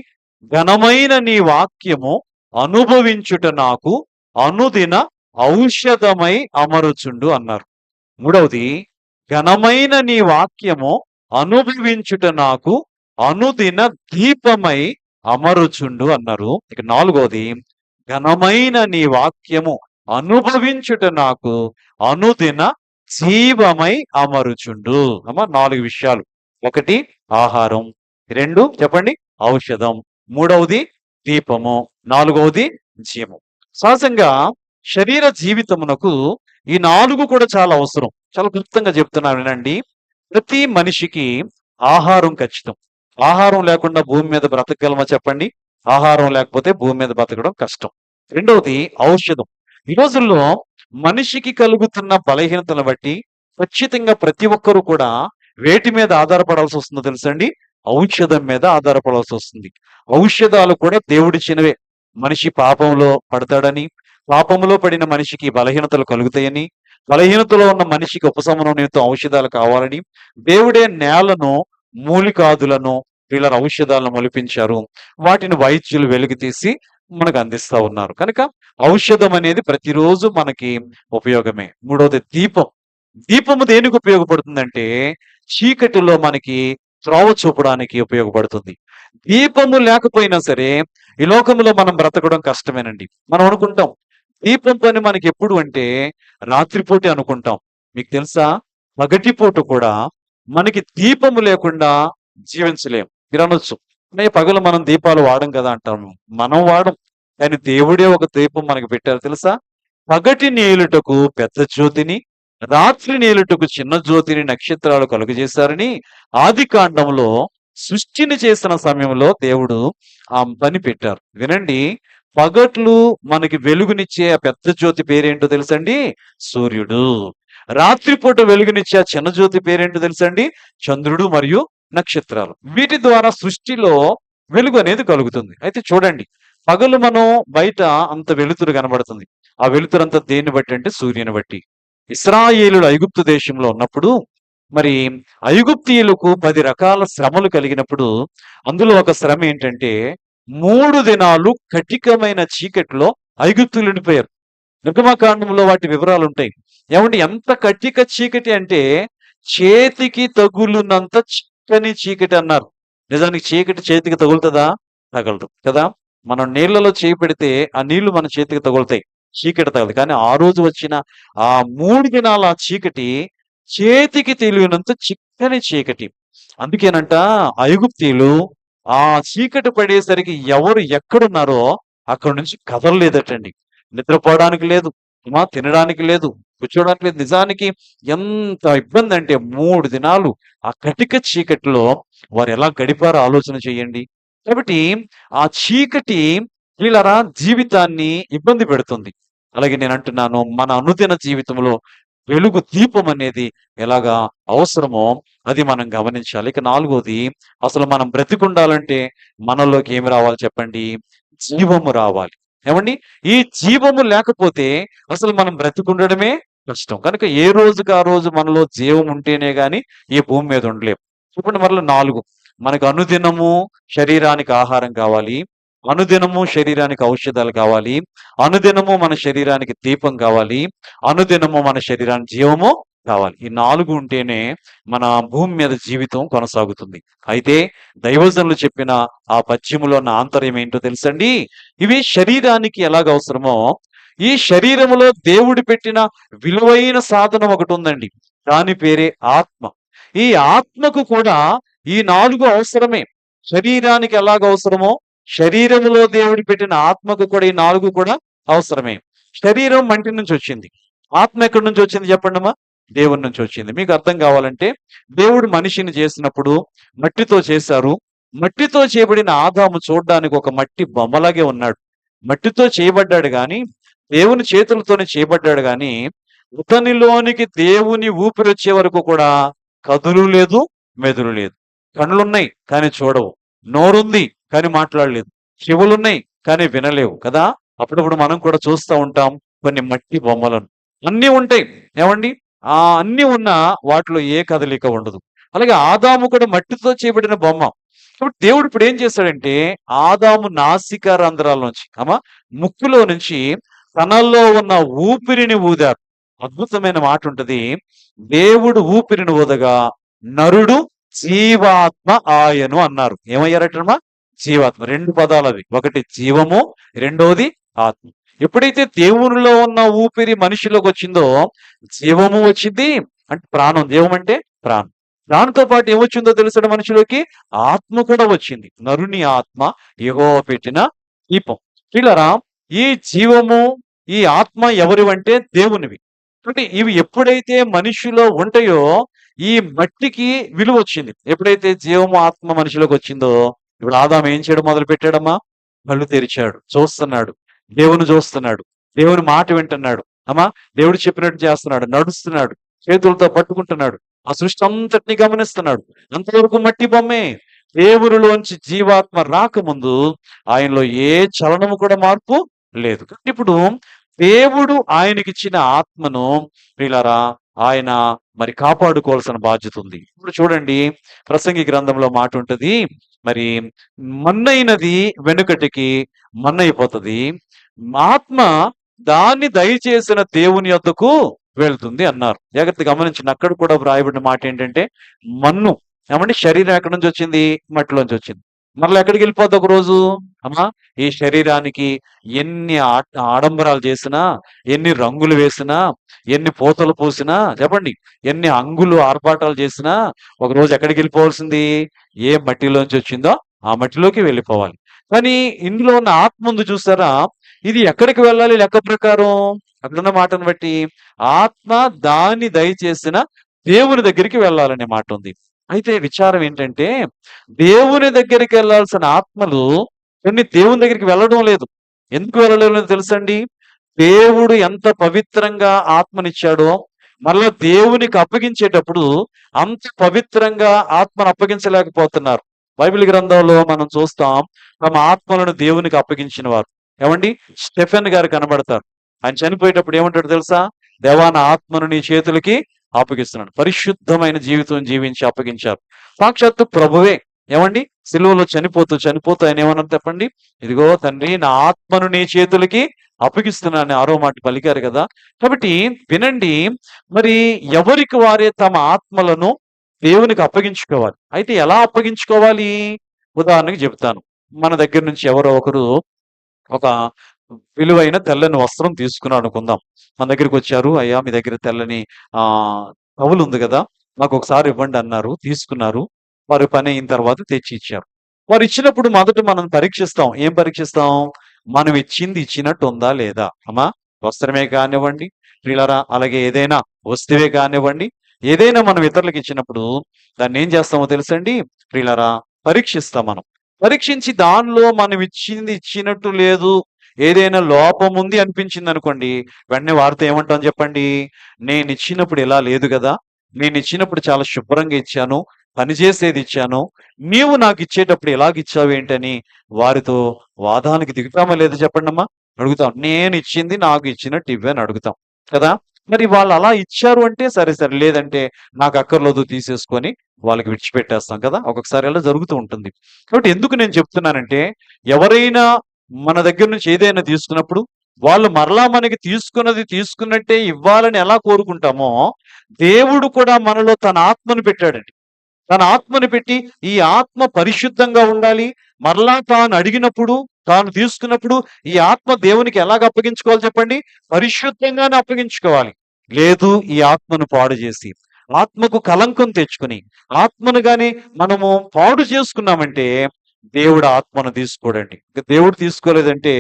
ఘనమైన నీ వాక్యము అనుభవించుట నాకు అనుదిన ఔషధమై అమరుచుండు అన్నారు. మూడవది ఘనమైన నీ వాక్యము అనుభవించుట నాకు అనుదిన దీపమై అమరుచుండు అన్నారు. ఇక 4వది, ఘనమైన నీ వాక్యము అనుభవించుట నాకు అనుదిన జీవమై అమరుచుండు. అమ్మ 4 విషయాలు. 1 ఆహారం, 2 చెప్పండి ఔషధం, 3వది దీపము, 4వది జీవము. సహజంగా శరీర జీవితమునకు ఈ 4 కూడా చాలా అవసరం. చాలా క్లుప్తంగా చెప్తున్నాను వినండి. ప్రతి మనిషికి ఆహారం ఖచ్చితం. ఆహారం లేకుండా భూమి మీద బ్రతకగలమా చెప్పండి? ఆహారం లేకపోతే భూమి మీద బ్రతకడం కష్టం. 2వది ఔషధం. ఈ రోజుల్లో మనిషికి కలుగుతున్న బలహీనతను బట్టి ఖచ్చితంగా ప్రతి ఒక్కరూ కూడా వేటి మీద ఆధారపడాల్సి వస్తుందో తెలుసండి? ఔషధం మీద ఆధారపడాల్సి వస్తుంది. ఔషధాలు కూడా దేవుడిచ్చినవే. మనిషి పాపంలో పడతాడని, పాపంలో పడిన మనిషికి బలహీనతలు కలుగుతాయని, బలహీనతలో ఉన్న మనిషికి ఉపశమనం నిమిత్తం ఔషధాలు కావాలని దేవుడే నేలను, మూలికాదులను, వీళ్ళ ఔషధాలను మొలిపించారు. వాటిని వైద్యులు వెలికి తీసి మనకు అందిస్తా ఉన్నారు. కనుక ఔషధం అనేది ప్రతిరోజు మనకి ఉపయోగమే. 3వది దీపం. దీపము దేనికి ఉపయోగపడుతుందంటే చీకటిలో మనకి త్రోవ చూపడానికి ఉపయోగపడుతుంది. దీపము లేకపోయినా సరే ఈ లోకంలో మనం బ్రతకడం కష్టమేనండి. మనం అనుకుంటాం దీపం పని మనకి ఎప్పుడు అంటే రాత్రిపూటే అనుకుంటాం. మీకు తెలుసా, పగటిపూట కూడా మనకి దీపము లేకుండా జీవించలేం. మీరు అనొచ్చు, పగలు మనం దీపాలు వాడం కదా అంటాము. మనం వాడం, కానీ దేవుడే ఒక దీపం మనకి పెట్టారు తెలుసా? పగటి నేలుటకు పెద్ద జ్యోతిని, రాత్రి నేలుటకు చిన్న జ్యోతిని నక్షత్రాలు కలుగజేశారని ఆది కాండంలో సృష్టిని చేసిన సమయంలో దేవుడు ఆ పని పెట్టారు. వినండి, పగట్లు మనకి వెలుగునిచ్చే ఆ పెద్ద జ్యోతి పేరేంటో తెలుసండి? సూర్యుడు. రాత్రిపూట వెలుగునిచ్చే ఆ చిన్న జ్యోతి పేరేంటో తెలుసండి? చంద్రుడు మరియు నక్షత్రాలు. వీటి ద్వారా సృష్టిలో వెలుగు అనేది కలుగుతుంది. అయితే చూడండి, పగలు మనం బయట అంత వెలుతురు కనబడుతుంది. ఆ వెలుతురంతా దేన్ని బట్టి అంటే సూర్యుని బట్టి. ఇశ్రాయేలులు ఐగుప్తు దేశంలో ఉన్నప్పుడు మరి ఐగుప్తీయులకు 10 రకాల శ్రమలు కలిగినప్పుడు అందులో ఒక శ్రమ ఏంటంటే 3 దినాలు కఠికమైన చీకటిలో ఐగుప్తులు ఉండిపోయారు. నిర్గమకాండంలో వాటి వివరాలు ఉంటాయి. ఏమంటే ఎంత కఠిక చీకటి అంటే చేతికి తగులునంత చిక్కని చీకటి అన్నారు. నిజానికి చీకటి చేతికి తగులుతుందా? తగలదు కదా. మనం నీళ్లలో చేయి పెడితే ఆ నీళ్లు మన చేతికి తగులుతాయి, చీకటి తగలదు. కానీ ఆ రోజు వచ్చిన ఆ 3 దినాల చీకటి చేతికి తెలియనంత చిక్కని చీకటి. అందుకేనంట ఐగుప్తీయులు ఆ చీకటి పడేసరికి ఎవరు ఎక్కడున్నారో అక్కడ నుంచి కదలలేదటండి. నిద్రపోవడానికి లేదు, తినడానికి లేదు, కూర్చోడానికి లేదు. నిజానికి ఎంత ఇబ్బంది అంటే 3 దినాలు ఆ కటిక చీకటిలో వారు ఎలా గడిపారో ఆలోచన చేయండి. కాబట్టి ఆ చీకటి వీళ్ళరా జీవితాన్ని ఇబ్బంది పెడుతుంది. అలాగే నేను అంటున్నాను, మన అనుదిన జీవితంలో వెలుగు దీపం అనేది ఎలాగా అవసరమో అది మనం గమనించాలి. ఇక 4వది, అసలు మనం బ్రతికుండాలంటే మనలోకి ఏమి రావాలి చెప్పండి? జీవము రావాలి. ఏమండి, ఈ జీవము లేకపోతే అసలు మనం బ్రతికుండడమే కష్టం. కనుక ఏ రోజుకి ఆ రోజు మనలో జీవం ఉంటేనే గాని ఈ భూమి మీద ఉండలేం. ఇప్పుడు మరలా 4, మనకు అనుదినము శరీరానికి ఆహారం కావాలి, అనుదినము శరీరానికి ఔషధాలు కావాలి, అనుదినము మన శరీరానికి దీపం కావాలి, అనుదినము మన శరీరానికి జీవము కావాలి. ఈ 4 ఉంటేనే మన భూమి మీద జీవితం కొనసాగుతుంది. అయితే దైవజనులు చెప్పిన ఆ పద్యములో ఉన్న ఆంతర్యం ఏంటో తెలుసండి? ఇవి శరీరానికి ఎలాగ అవసరమో ఈ శరీరములో దేవుడు పెట్టిన విలువైన సాధనం ఒకటి ఉందండి. దాని పేరే ఆత్మ. ఈ ఆత్మకు కూడా ఈ 4 అవసరమే. శరీరానికి ఎలాగ అవసరమో శరీరములో దేవుడు పెట్టిన ఆత్మకు కూడా ఈ 4 కూడా అవసరమే. శరీరం మంటి నుంచి వచ్చింది, ఆత్మ ఎక్కడి నుంచి వచ్చింది చెప్పండమ్మా? దేవుడి నుంచి వచ్చింది. మీకు అర్థం కావాలంటే దేవుడు మనిషిని చేసినప్పుడు మట్టితో చేశారు. మట్టితో చేయబడిన ఆదాము చూడడానికి ఒక మట్టి బొమ్మలాగే ఉన్నాడు. మట్టితో చేయబడ్డాడు గాని, దేవుని చేతులతోనే చేయబడ్డాడు గాని, అతనిలోనికి దేవుని ఊపిరి వచ్చే వరకు కూడా కదులు లేదు, మెదులు లేదు. కళ్ళున్నాయి కానీ చూడవు, నోరుంది కానీ మాట్లాడలేదు, చెవులున్నాయి కానీ వినలేవు కదా. అప్పుడప్పుడు మనం కూడా చూస్తూ ఉంటాం కొన్ని మట్టి బొమ్మలను. అన్నీ ఉంటాయి ఏమండి, అన్ని ఉన్నా వాటిలో ఏ కదలిక ఉండదు. అలాగే ఆదాము కూడా మట్టితో చేయబడిన బొమ్మ. కాబట్టి దేవుడు ఇప్పుడు ఏం చేశాడంటే ఆదాము నాసిక రంధ్రాల నుంచి ముక్కులో నుంచి తనలో ఉన్న ఊపిరిని ఊదారు. అద్భుతమైన మాట ఉంటది. దేవుడు ఊపిరిని ఊదగా నరుడు జీవాత్మ ఆయను అన్నారు. ఏమయ్యారటమ్మా? జీవాత్మ. 2 పదాలవి. ఒకటి జీవము, రెండోది ఆత్మ. ఎప్పుడైతే దేవునిలో ఉన్న ఊపిరి మనిషిలోకి వచ్చిందో జీవము వచ్చింది. అంటే ప్రాణం. జీవం అంటే ప్రాణం. దానితో పాటు ఏమొచ్చిందో తెలుసా మనిషిలోకి? ఆత్మ కూడా వచ్చింది. నరుని ఆత్మ యెహోవా పెట్టిన దీపం. ప్రియులారా, ఈ జీవము, ఈ ఆత్మ ఎవరివంటే దేవునివి. అంటే ఇవి ఎప్పుడైతే మనిషిలో ఉంటాయో ఈ మట్టికి విలువ వచ్చింది. ఎప్పుడైతే జీవము, ఆత్మ మనిషిలోకి వచ్చిందో ఇప్పుడు ఆదాము ఏం చేయడం మొదలు పెట్టాడమ్మా? కళ్ళు తెరిచాడు, చూస్తున్నాడు, దేవుని చూస్తున్నాడు, దేవుని మాట వింటున్నాడు. అమ్మా, దేవుడు చెప్పినట్టు చేస్తున్నాడు, నడుస్తున్నాడు, చేతులతో పట్టుకుంటున్నాడు, ఆ సృష్టి అంతటిని గమనిస్తున్నాడు. అంతవరకు మట్టి బొమ్మే. దేవునిలోంచి జీవాత్మ రాకముందు ఆయనలో ఏ చలనము కూడా మార్పు లేదు. ఇప్పుడు దేవుడు ఆయనకిచ్చిన ఆత్మను ప్రియులారా ఆయన మరి కాపాడుకోవాల్సిన బాధ్యత ఉంది. ఇప్పుడు చూడండి, ప్రసంగి గ్రంథంలో మాట ఉంటది. మరి మన్నైనది వెనుకటికి మన్నైపోతది, ఆత్మ దాన్ని దయచేసిన దేవుని యొద్దకు వెళ్తుంది అన్నారు. జాగ్రత్త గమనించండి, అక్కడ కూడా వ్రాయబడిన మాట ఏంటంటే మన్ను. ఏమంటే శరీరం ఎక్కడి నుంచి వచ్చింది? మట్టిలోంచి వచ్చింది. మరలా ఎక్కడికి వెళ్ళిపోద్ది ఒక రోజు? అమ్మా, ఈ శరీరానికి ఎన్ని ఆడంబరాలు చేసినా, ఎన్ని రంగులు వేసినా, ఎన్ని పూతలు పూసినా, చెప్పండి, ఎన్ని అంగులు ఆర్భాటాలు చేసినా ఒక రోజు ఎక్కడికి వెళ్ళిపోవాల్సింది? ఏ మట్టిలోంచి వచ్చిందో ఆ మట్టిలోకి వెళ్ళిపోవాలి. కానీ ఇందులో ఉన్న ఆత్మ ఉంది చూసారా, ఇది ఎక్కడికి వెళ్ళాలి లెక్క ప్రకారం? అక్కడున్న మాటను బట్టి ఆత్మ దాన్ని దయచేసిన దేవుని దగ్గరికి వెళ్ళాలనే మాట ఉంది. అయితే విచారం ఏంటంటే దేవుని దగ్గరికి వెళ్ళాల్సిన ఆత్మలు కొన్ని దేవుని దగ్గరికి వెళ్ళడం లేదు. ఎందుకు వెళ్ళడం లేదు తెలుసండి? దేవుడు ఎంత పవిత్రంగా ఆత్మనిచ్చాడో మళ్ళా దేవునికి అప్పగించేటప్పుడు అంత పవిత్రంగా ఆత్మను అప్పగించలేకపోతున్నారు. బైబిల్ గ్రంథంలో మనం చూస్తాం, తమ ఆత్మలను దేవునికి అప్పగించిన వారు. ఏమండి, స్టెఫెన్ గారు కనబడతారు. ఆయన చనిపోయేటప్పుడు ఏమంటాడు తెలుసా? దేవా, నా ఆత్మను నీ చేతులకి అప్పగిస్తున్నాడు. పరిశుద్ధమైన జీవితం జీవించి అప్పగించారు. సాక్షాత్తు ప్రభువే ఏమండి సిలువలో చనిపోతూ ఆయన ఏమన్నారు చెప్పండి? ఇదిగో తండ్రి, నా ఆత్మను నీ చేతులకి అప్పగిస్తున్నానని ఆరో మాట పలికారు కదా. కాబట్టి వినండి, మరి ఎవరికి వారే తమ ఆత్మలను దేవునికి అప్పగించుకోవాలి. అయితే ఎలా అప్పగించుకోవాలి? ఉదాహరణకి చెప్తాను. మన దగ్గర నుంచి ఎవరో ఒకరు ఒక విలువైన తెల్లని వస్త్రం తీసుకున్నాడు అనుకుందాం. మన దగ్గరికి వచ్చారు. అయ్యా, మీ దగ్గర తెల్లని ఆ టవల్ ఉంది కదా, నాకు ఒకసారి ఇవ్వండి అన్నారు. తీసుకున్నారు. వారి పని అయిన తర్వాత తెచ్చి ఇచ్చారు. వారు ఇచ్చినప్పుడు మొదట మనం పరీక్షిస్తాం. ఏం పరీక్షిస్తాం? మనం ఇచ్చింది ఇచ్చినట్టు ఉందా లేదా? అమ్మా, వస్త్రమే కానివ్వండి, ప్రియులారా, అలాగే ఏదైనా వస్తువే కానివ్వండి, ఏదైనా మనం ఇతరులకు ఇచ్చినప్పుడు దాన్ని ఏం చేస్తామో తెలుసండి ప్రియులారా? పరీక్షిస్తాం. మనం పరీక్షించి దానిలో మనం ఇచ్చింది ఇచ్చినట్టు లేదు, ఏదైనా లోపం ఉంది అనిపించింది అనుకోండి, వెంటనే వారితో ఏమంటాం చెప్పండి? నేను ఇచ్చినప్పుడు ఇలా లేదు కదా, నేను ఇచ్చినప్పుడు చాలా శుభ్రంగా ఇచ్చాను, పనిచేసేది ఇచ్చాను, నీవు నాకు ఇచ్చేటప్పుడు ఎలాగిచ్చావు ఏంటని వారితో వాదానికి దిగుతామా లేదా చెప్పండి అమ్మా? అడుగుతాం. నేను ఇచ్చింది నాకు ఇచ్చినట్టు ఇవ్వని అడుగుతాం కదా. మరి వాళ్ళు అలా ఇచ్చారు అంటే సరే సరే, లేదంటే నాకు అక్కర్లేదు తీసేసుకొని వాళ్ళకి విడిచిపెట్టేస్తాం కదా. ఒక్కొక్కసారి అలా జరుగుతూ ఉంటుంది. కాబట్టి ఎందుకు నేను చెప్తున్నానంటే, ఎవరైనా మన దగ్గర నుంచి ఏదైనా తీసుకున్నప్పుడు వాళ్ళు మరలా మనకి తీసుకున్నది తీసుకున్నట్టే ఇవ్వాలని ఎలా కోరుకుంటామో, దేవుడు కూడా మనలో తన ఆత్మను పెట్టాడండి. తన ఆత్మను పెట్టి ఈ ఆత్మ పరిశుద్ధంగా ఉండాలి. మరలా తాను అడిగినప్పుడు, తాను తీసుకున్నప్పుడు ఈ ఆత్మ దేవునికి ఎలాగ అప్పగించుకోవాలి చెప్పండి? పరిశుద్ధంగానే అప్పగించుకోవాలి. లేదు ఈ ఆత్మను పాడు చేసి, ఆత్మకు కలంకం తెచ్చుకుని, ఆత్మను గాని మనము పాడు చేసుకున్నామంటే దేవుడు ఆత్మను తీసుకోడండి. ఇంకా దేవుడు తీసుకోలేదంటే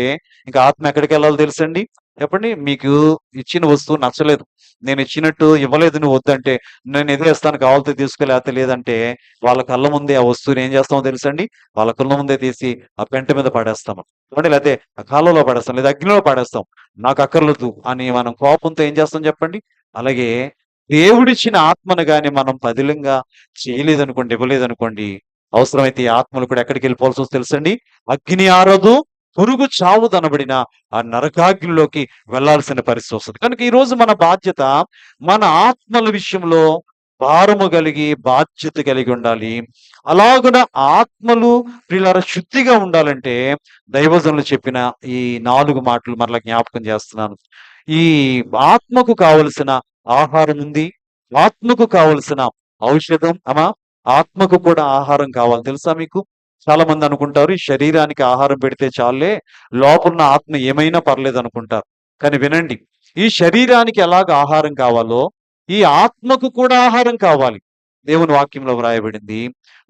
ఇంకా ఆత్మ ఎక్కడికి వెళ్ళాలో తెలుసండి? చెప్పండి. మీకు ఇచ్చిన వస్తువు నచ్చలేదు, నేను ఇచ్చినట్టు ఇవ్వలేదు, నువ్వు వద్దంటే నేను ఇదే ఇస్తాను, కావాలితే తీసుకో, లేకపోతే లేదంటే వాళ్ళ కళ్ళ ముందే ఆ వస్తువుని ఏం చేస్తామో తెలుసండి? వాళ్ళ కళ్ళ ముందే తీసి ఆ పెంట మీద పడేస్తాము. చూడండి, లేకపోతే ఆ కాలువలో పడేస్తాం, లేదా అగ్నిలో పడేస్తాం. నాకు అక్కర్లేదు అని మనం కోపంతో ఏం చేస్తాం చెప్పండి? అలాగే దేవుడిచ్చిన ఆత్మను గాని మనం పదిలంగా చేయలేదనుకోండి, ఇవ్వలేదనుకోండి, అవసరమైతే ఈ ఆత్మలు కూడా ఎక్కడికి వెళ్ళిపోవాల్సి వస్తుంది తెలుసండి? అగ్ని ఆరదు, పురుగు చావుదనబడిన ఆ నరకాగ్నిలోకి వెళ్లాల్సిన పరిస్థితి వస్తుంది. కనుక ఈ రోజు మన బాధ్యత, మన ఆత్మల విషయంలో భారము కలిగి బాధ్యత కలిగి ఉండాలి. అలాగున ఆత్మలు ప్రియులారా శుద్ధిగా ఉండాలంటే దైవజనులు చెప్పిన ఈ 4 మాటలు మరలా జ్ఞాపకం చేస్తున్నాను. ఈ ఆత్మకు కావలసిన ఆహారం ఉంది, ఆత్మకు కావలసిన ఔషధం ఆత్మకు కూడా ఆహారం కావాలి. తెలుసా మీకు? చాలా మంది అనుకుంటారు ఈ శరీరానికి ఆహారం పెడితే చాలే, లోపల ఆత్మ ఏమైనా పర్లేదు అనుకుంటారు. కానీ వినండి, ఈ శరీరానికి ఎలాగ ఆహారం కావాలో ఈ ఆత్మకు కూడా ఆహారం కావాలి. దేవుని వాక్యంలో వ్రాయబడింది,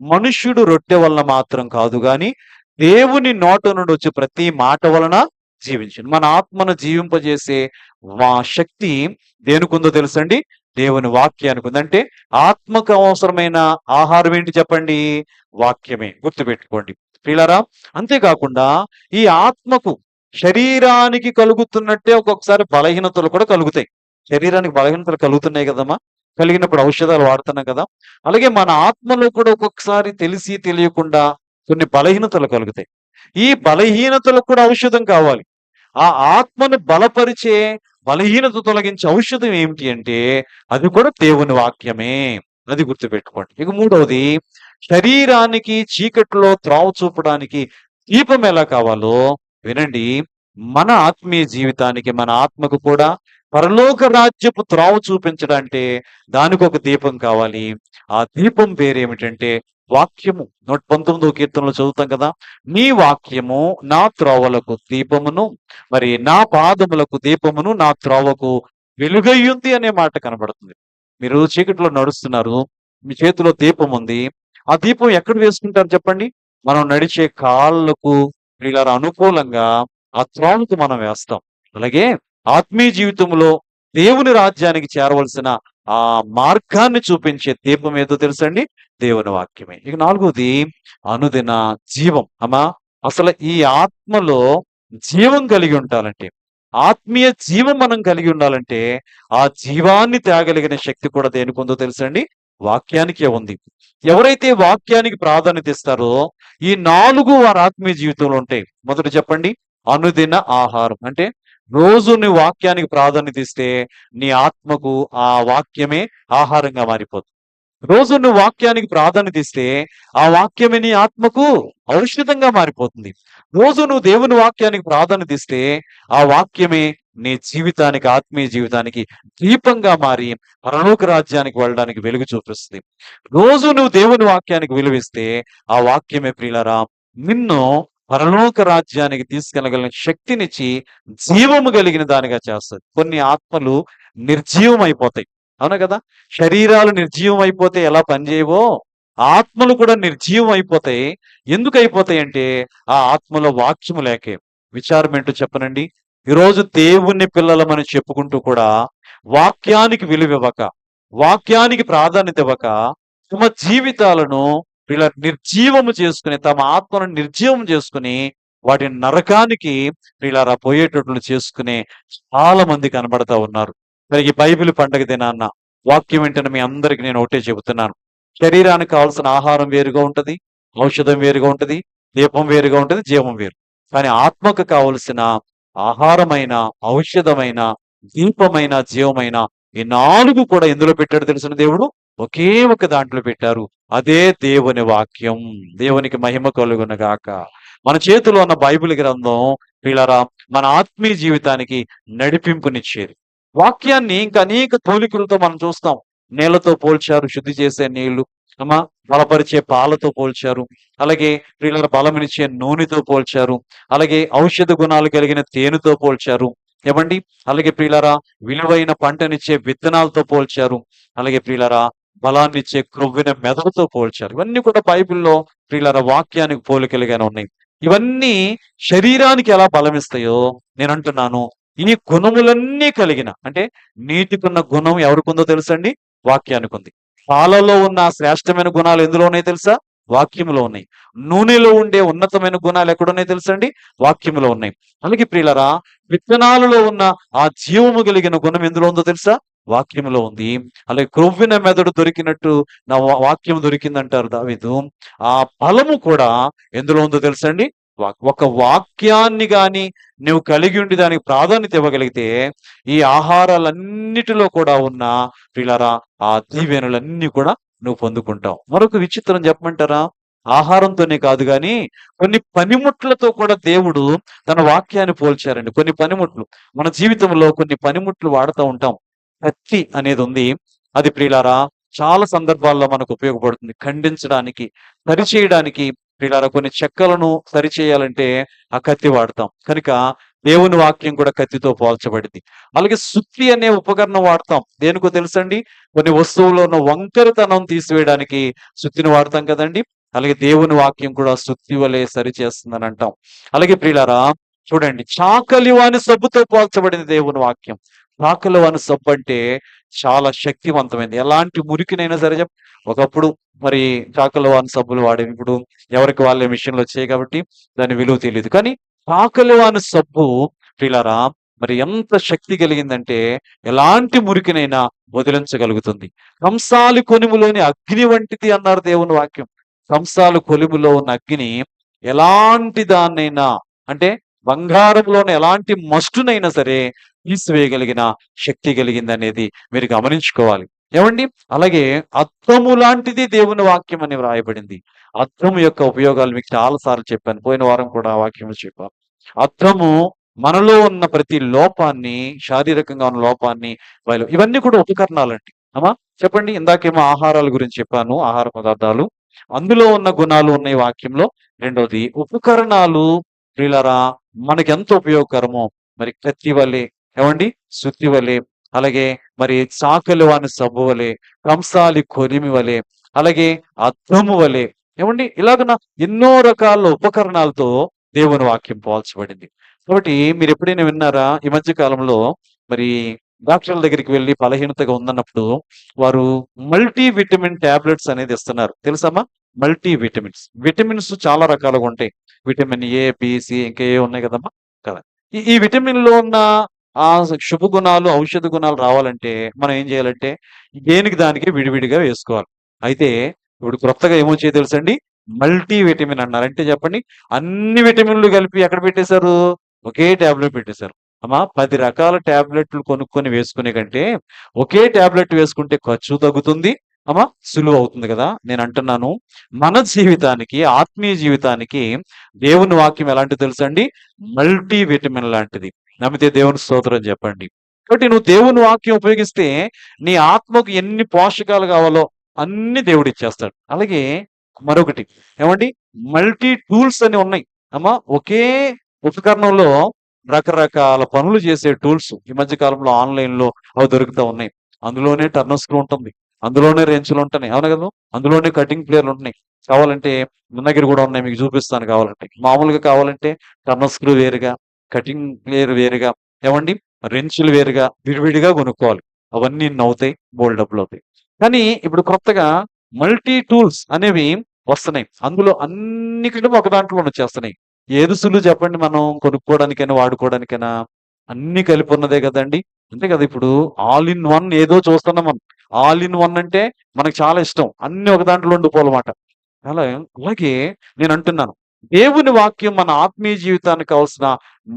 మనుష్యుడు రొట్టె వలన మాత్రం కాదు గాని దేవుని నోట నుండి వచ్చే ప్రతి మాట వలన జీవించను. మన ఆత్మను జీవింపజేసే శక్తి దేనికుందో తెలుసండి? దేవుని వాక్యానికి ఉంది. అంటే ఆత్మకు అవసరమైన ఆహారం ఏంటి చెప్పండి? వాక్యమే. గుర్తుపెట్టుకోండి ప్రియులారా. అంతేకాకుండా ఈ ఆత్మకు శరీరానికి కలుగుతున్నట్టే ఒక్కొక్కసారి బలహీనతలు కూడా కలుగుతాయి. శరీరానికి బలహీనతలు కలుగుతున్నాయి కదమ్మా, కలిగినప్పుడు ఔషధాలు వాడుతున్నాం కదా. అలాగే మన ఆత్మలో కూడా ఒక్కొక్కసారి తెలిసి తెలియకుండా కొన్ని బలహీనతలు కలుగుతాయి. ఈ బలహీనతలకు కూడా ఔషధం కావాలి. ఆ ఆత్మను బలపరిచే, బలహీనత తొలగించే ఔషధం ఏమిటి అంటే అది కూడా దేవుని వాక్యమే. అది గుర్తుపెట్టుకోండి. ఇక మూడవది, శరీరానికి చీకట్లో త్రావ చూపడానికి దీపం ఎలా కావాలో వినండి. మన ఆత్మీయ జీవితానికి, మన ఆత్మకు కూడా పరలోక రాజ్యపు త్రావ చూపించడంటే దానికి ఒక దీపం కావాలి. ఆ దీపం పేరేమిటంటే వాక్యము. 119వ కీర్తనలో చదువుతాం కదా, నీ వాక్యము నా త్రోవలకు దీపమును, మరి నా పాదములకు దీపమును, నా త్రోవకు వెలుగయ్యుంది అనే మాట కనబడుతుంది. మీరు చీకటిలో నడుస్తున్నారు, మీ చేతిలో దీపం ఉంది. ఆ దీపం ఎక్కడ వేసుకుంటారు చెప్పండి? మనం నడిచే కాళ్ళకు వీళ్ళ అనుకూలంగా ఆ త్రోవకు మనం వేస్తాం. అలాగే ఆత్మీయ జీవితంలో దేవుని రాజ్యానికి చేరవలసిన ఆ మార్గాన్ని చూపించే దీపం ఏదో తెలుసండి? దేవుని వాక్యమే. ఇక నాలుగోది, అనుదిన జీవం. అసలు ఈ ఆత్మలో జీవం కలిగి ఉండాలంటే, ఆత్మీయ జీవం మనం కలిగి ఉండాలంటే ఆ జీవాన్ని తేగలిగిన శక్తి కూడా దేనికి ఉందో తెలుసండి? వాక్యానికే ఉంది. ఎవరైతే వాక్యానికి ప్రాధాన్యత ఇస్తారో ఈ 4 వారి ఆత్మీయ జీవితంలో ఉంటాయి. మొదట చెప్పండి, అనుదిన ఆహారం. అంటే రోజు నీ వాక్యానికి ప్రాధాన్యత ఇస్తే నీ ఆత్మకు ఆ వాక్యమే ఆహారంగా మారిపోతుంది. రోజు నువ్వు వాక్యానికి ప్రాధాన్యత ఇస్తే ఆ వాక్యమే నీ ఆత్మకు ఔషధంగా మారిపోతుంది. రోజు నువ్వు దేవుని వాక్యానికి ప్రాధాన్యత ఇస్తే ఆ వాక్యమే నీ జీవితానికి, ఆత్మీయ జీవితానికి దీపంగా మారి పరలోక రాజ్యానికి వెళ్ళడానికి వెలుగు చూపిస్తుంది. రోజు నువ్వు దేవుని వాక్యానికి విలువిస్తే ఆ వాక్యమే ప్రియులారా నిన్ను పరలోక రాజ్యానికి తీసుకెళ్ళగలిగిన శక్తినిచ్చి జీవము కలిగిన దానిగా చేస్తుంది. కొన్ని ఆత్మలు నిర్జీవం అయిపోతాయి, అవునా కదా? శరీరాలు నిర్జీవం అయిపోతే ఎలా పనిచేయవో ఆత్మలు కూడా నిర్జీవం అయిపోతాయి. ఎందుకు అయిపోతాయి అంటే ఆ ఆత్మలో వాక్యము లేకే. విచారం ఏంటో చెప్పనండి, ఈరోజు దేవుని పిల్లలమని చెప్పుకుంటూ కూడా వాక్యానికి విలువ ఇవ్వక, వాక్యానికి ప్రాధాన్యత ఇవ్వక తమ జీవితాలను వీళ్ళ నిర్జీవము చేసుకుని, తమ ఆత్మను నిర్జీవం చేసుకుని వాటిని నరకానికి వీళ్ళ పోయేటట్లు చేసుకునే చాలా మంది కనబడతా ఉన్నారు. మరి ఈ బైబిల్ పండగ దినాన్న వాక్యం ఏంటంటే మీ అందరికి నేను ఒకటే చెబుతున్నాను, శరీరానికి కావాల్సిన ఆహారం వేరుగా ఉంటది, ఔషధం వేరుగా ఉంటది, దీపం వేరుగా ఉంటది, జీవం వేరు. కానీ ఆత్మకు కావలసిన ఆహారమైన, ఔషధమైన, దీపమైన, జీవమైన ఈ 4 కూడా ఎందులో పెట్టాడు తెలిసిన దేవుడు? ఒకే ఒక దాంట్లో పెట్టారు. అదే దేవుని వాక్యం. దేవునికి మహిమ కలుగునగాక. మన చేతిలో ఉన్న బైబిల్ గ్రంథం ప్రియులారా మన ఆత్మీయ జీవితానికి నడిపింపునిచ్చేది. వాక్యాన్ని ఇంకా అనేక పోలికలతో మనం చూస్తాం. నీళ్లతో పోల్చారు, శుద్ధి చేసే నీళ్లు. బలపరిచే పాలతో పోల్చారు. అలాగే ప్రియుల బలమినిచ్చే నూనెతో పోల్చారు. అలాగే ఔషధ గుణాలు కలిగిన తేనెతో పోల్చారు. ఏమండి? అలాగే ప్రియులారా విలువైన పంటనిచ్చే విత్తనాలతో పోల్చారు. అలాగే ప్రియులారా బలాన్నిచ్చే క్రొవ్విన మెదడుతో పోల్చారు. ఇవన్నీ కూడా బైబిల్లో ప్రియులారా వాక్యానికి పోలికలుగానే ఉన్నాయి. ఇవన్నీ శరీరానికి ఎలా బలమిస్తాయో నేను అంటున్నాను, ఈ గుణములన్నీ కలిగిన, అంటే నీటికున్న గుణం ఎవరికుందో తెలుసండి? వాక్యానికి ఉంది. పాలలో ఉన్న శ్రేష్టమైన గుణాలు ఎందులో ఉన్నాయి తెలుసా? వాక్యములో ఉన్నాయి. నూనెలో ఉండే ఉన్నతమైన గుణాలు ఎక్కడున్నాయి తెలుసండి? వాక్యములో ఉన్నాయి. అలాగే ప్రియులరా విత్తనాలలో ఉన్న ఆ జీవము కలిగిన గుణం ఎందులో ఉందో తెలుసా? వాక్యములో ఉంది. అలాగే క్రొవ్విన మెదడు దొరికినట్టు నా వాక్యం దొరికిందంటారు దావీదు. ఆ బలము కూడా ఎందులో ఉందో తెలుసండి? ఒక వాక్యాన్ని గాని నువ్వు కలిగి ఉండి దానికి ప్రాధాన్యత ఇవ్వగలిగితే ఈ ఆహారాలన్నిటిలో కూడా ఉన్న ప్రియులారా ఆ దీవెనలన్నీ కూడా నువ్వు పొందుకుంటావు. మరొక విచిత్రం చెప్పమంటారా? ఆహారంతోనే కాదు గాని కొన్ని పనిముట్లతో కూడా దేవుడు తన వాక్యాన్ని పోల్చారండి. కొన్ని పనిముట్లు మన జీవితంలో కొన్ని పనిముట్లు వాడుతూ ఉంటాం. కత్తి అనేది ఉంది. అది ప్రియులారా చాలా సందర్భాల్లో మనకు ఉపయోగపడుతుంది. ఖండించడానికి, సరిచేయడానికి ప్రియులారా కొన్ని చెక్కలను సరిచేయాలంటే ఆ కత్తి వాడతాం. కనుక దేవుని వాక్యం కూడా కత్తితో పోల్చబడింది. అలాగే సుత్తి అనే ఉపకరణం వాడతాం. దేనికో తెలుసండి? కొన్ని వస్తువుల్లో ఉన్న వంకరతనం తీసివేయడానికి సుత్తిని వాడతాం కదండీ! అలాగే దేవుని వాక్యం కూడా సుత్తి వలె సరిచేస్తుందని అంటాం. అలాగే ప్రియులారా చూడండి చాకలివాని సబ్బుతో పోల్చబడింది దేవుని వాక్యం. చాకలివాని సబ్బు అంటే చాలా శక్తివంతమైనది. ఎలాంటి మురికినైనా సరే ఒకప్పుడు మరి చాకలివాని సబ్బులు వాడేవి. ఇప్పుడు ఎవరికి వాళ్ళే మిషన్‌లు వచ్చాయి కాబట్టి దాని విలువ తెలీదు. కానీ చాకలివాని సబ్బు ప్రియులారా మరి ఎంత శక్తి కలిగిందంటే ఎలాంటి మురికినైనా వదిలించగలుగుతుంది. కంసాలి కొనుములోని అగ్ని వంటిది అన్నారు దేవుని వాక్యం. కంసాలు కొలిమిలో ఉన్న అగ్ని ఎలాంటి దాన్నైనా అంటే బంగారంలోని ఎలాంటి మస్టునైనా సరే తీసివేయగలిగిన శక్తి కలిగిందనేది మీరు గమనించుకోవాలి. ఏమండి? అలాగే అద్దము లాంటిది దేవుని వాక్యం అని వ్రాయబడింది. అద్దము యొక్క ఉపయోగాలు మీకు చాలా సార్లు చెప్పాను. పోయిన వారం కూడా ఆ వాక్యంలో చెప్పాను. అద్దము మనలో ఉన్న ప్రతి లోపాన్ని, శారీరకంగా ఉన్న లోపాన్ని ఇవన్నీ కూడా ఉపకరణాలండి. అమ్మా చెప్పండి. ఇందాకేమో ఆహారాల గురించి చెప్పాను. ఆహార పదార్థాలు. అందులో ఉన్న గుణాలు ఉన్నాయి వాక్యంలో. రెండోది ఉపకరణాలు ప్రియులారా మనకెంత ఉపయోగకరమో మరి కత్తి వలె, ఏమండి? సుత్తి వలె, అలాగే మరి చాకలివాని సబ్బు వలె, కంసాలి కొలిమి వలె, అలాగే అద్దము వలె, ఏమండి? ఇలాగన ఎన్నో రకాల ఉపకరణాలతో దేవుని వాక్యం పోల్చబడింది. కాబట్టి మీరు ఎప్పుడైనా విన్నారా? ఈ మధ్య కాలంలో మరి డాక్టర్ల దగ్గరికి వెళ్లి బలహీనతగా ఉందన్నప్పుడు వారు మల్టీ విటమిన్ టాబ్లెట్స్ అనేది ఇస్తున్నారు. తెలుసమ్మా? Multi vitamins. విటమిన్స్ చాలా రకాలుగా ఉంటాయి. విటమిన్ ఏ, బి, సి ఇంకా ఏ ఉన్నాయి కదమ్మా! కదా! ఈ విటమిన్‌లో ఉన్న ఆ శుభ గుణాలు, ఔషధ గుణాలు రావాలంటే మనం ఏం చేయాలంటే దేనికి దానికి విడివిడిగా వేసుకోవాలి. అయితే ఇప్పుడు కొత్తగా ఏమొచ్చాయో తెలుసండి? మల్టీ విటమిన్ అన్నారు. అంటే చెప్పండి అన్ని విటమిన్‌లు కలిపి ఎక్కడ పెట్టేశారు? ఒకే టాబ్లెట్ పెట్టేశారు. అమ్మా 10 రకాల టాబ్లెట్‌లు కొనుక్కొని వేసుకునే కంటే ఒకే టాబ్లెట్ వేసుకుంటే ఖర్చు తగ్గుతుంది. అమ్మా సులువవుతుంది కదా! నేనంటున్నాను మన జీవితానికి, ఆత్మీయ జీవితానికి దేవుని వాక్యం ఎలాంటిదో తెలుసండి? మల్టీ విటమిన్ లాంటిది. నమ్మితే దేవునికి స్తోత్రం చెప్పండి. కాబట్టి నువ్వు దేవుని వాక్యం ఉపయోగిస్తే నీ ఆత్మకు ఎన్ని పోషకాలు కావాలో అన్ని దేవుడిచ్చేస్తాడు. అలాగే మరొకటి ఏమండి? మల్టీ టూల్స్ అని ఉన్నాయి. అమ్మా ఒకే ఉపకరణంలో రకరకాల పనులు చేసే టూల్స్ ఈ మధ్య కాలంలో ఆన్‌లైన్‌లో అవి దొరుకుతా ఉన్నాయి. అందులోనే టర్నర్ స్క్రూ ఉంటుంది. అందులోనే రెంచులు ఉంటున్నాయి. అవునా కదా! అందులోనే కటింగ్ ప్లేయర్‌లు ఉంటున్నాయి. కావాలంటే మన దగ్గర కూడా ఉన్నాయి. మీకు చూపిస్తాను కావాలంటే. మామూలుగా కావాలంటే టర్నర్ స్క్రూ వేరుగా, కటింగ్ ప్లేయర్ వేరుగా, ఏమండి? రెంచులు వేరుగా విడివిడిగా కొనుక్కోవాలి. అవన్నీ ఇన్నవుతాయి. బోలెడు డబ్బులవుతాయి. కానీ ఇప్పుడు కొత్తగా మల్టీ టూల్స్ అనేవి వస్తున్నాయి. అందులో అన్నిటిలో ఒక దాంట్లోనే వచ్చేస్తున్నాయి. ఏది సులువు చెప్పండి మనం కొనుక్కోవడానికైనా, వాడుకోవడానికైనా? అన్నీ కలిపి ఉన్నదే గదండీ! అంతే కదా! ఇప్పుడు ఆల్ ఇన్ వన్ ఏదో చూస్తున్నాం మనం. ఆల్ ఇన్ వన్ అంటే మనకు చాలా ఇష్టం. అన్నీ ఒక దాంట్లో ఉండిపోవాలమాట. అలా అలాగే నేనంటున్నాను. దేవుని వాక్యం మన ఆత్మీయ జీవితానికి కావాల్సిన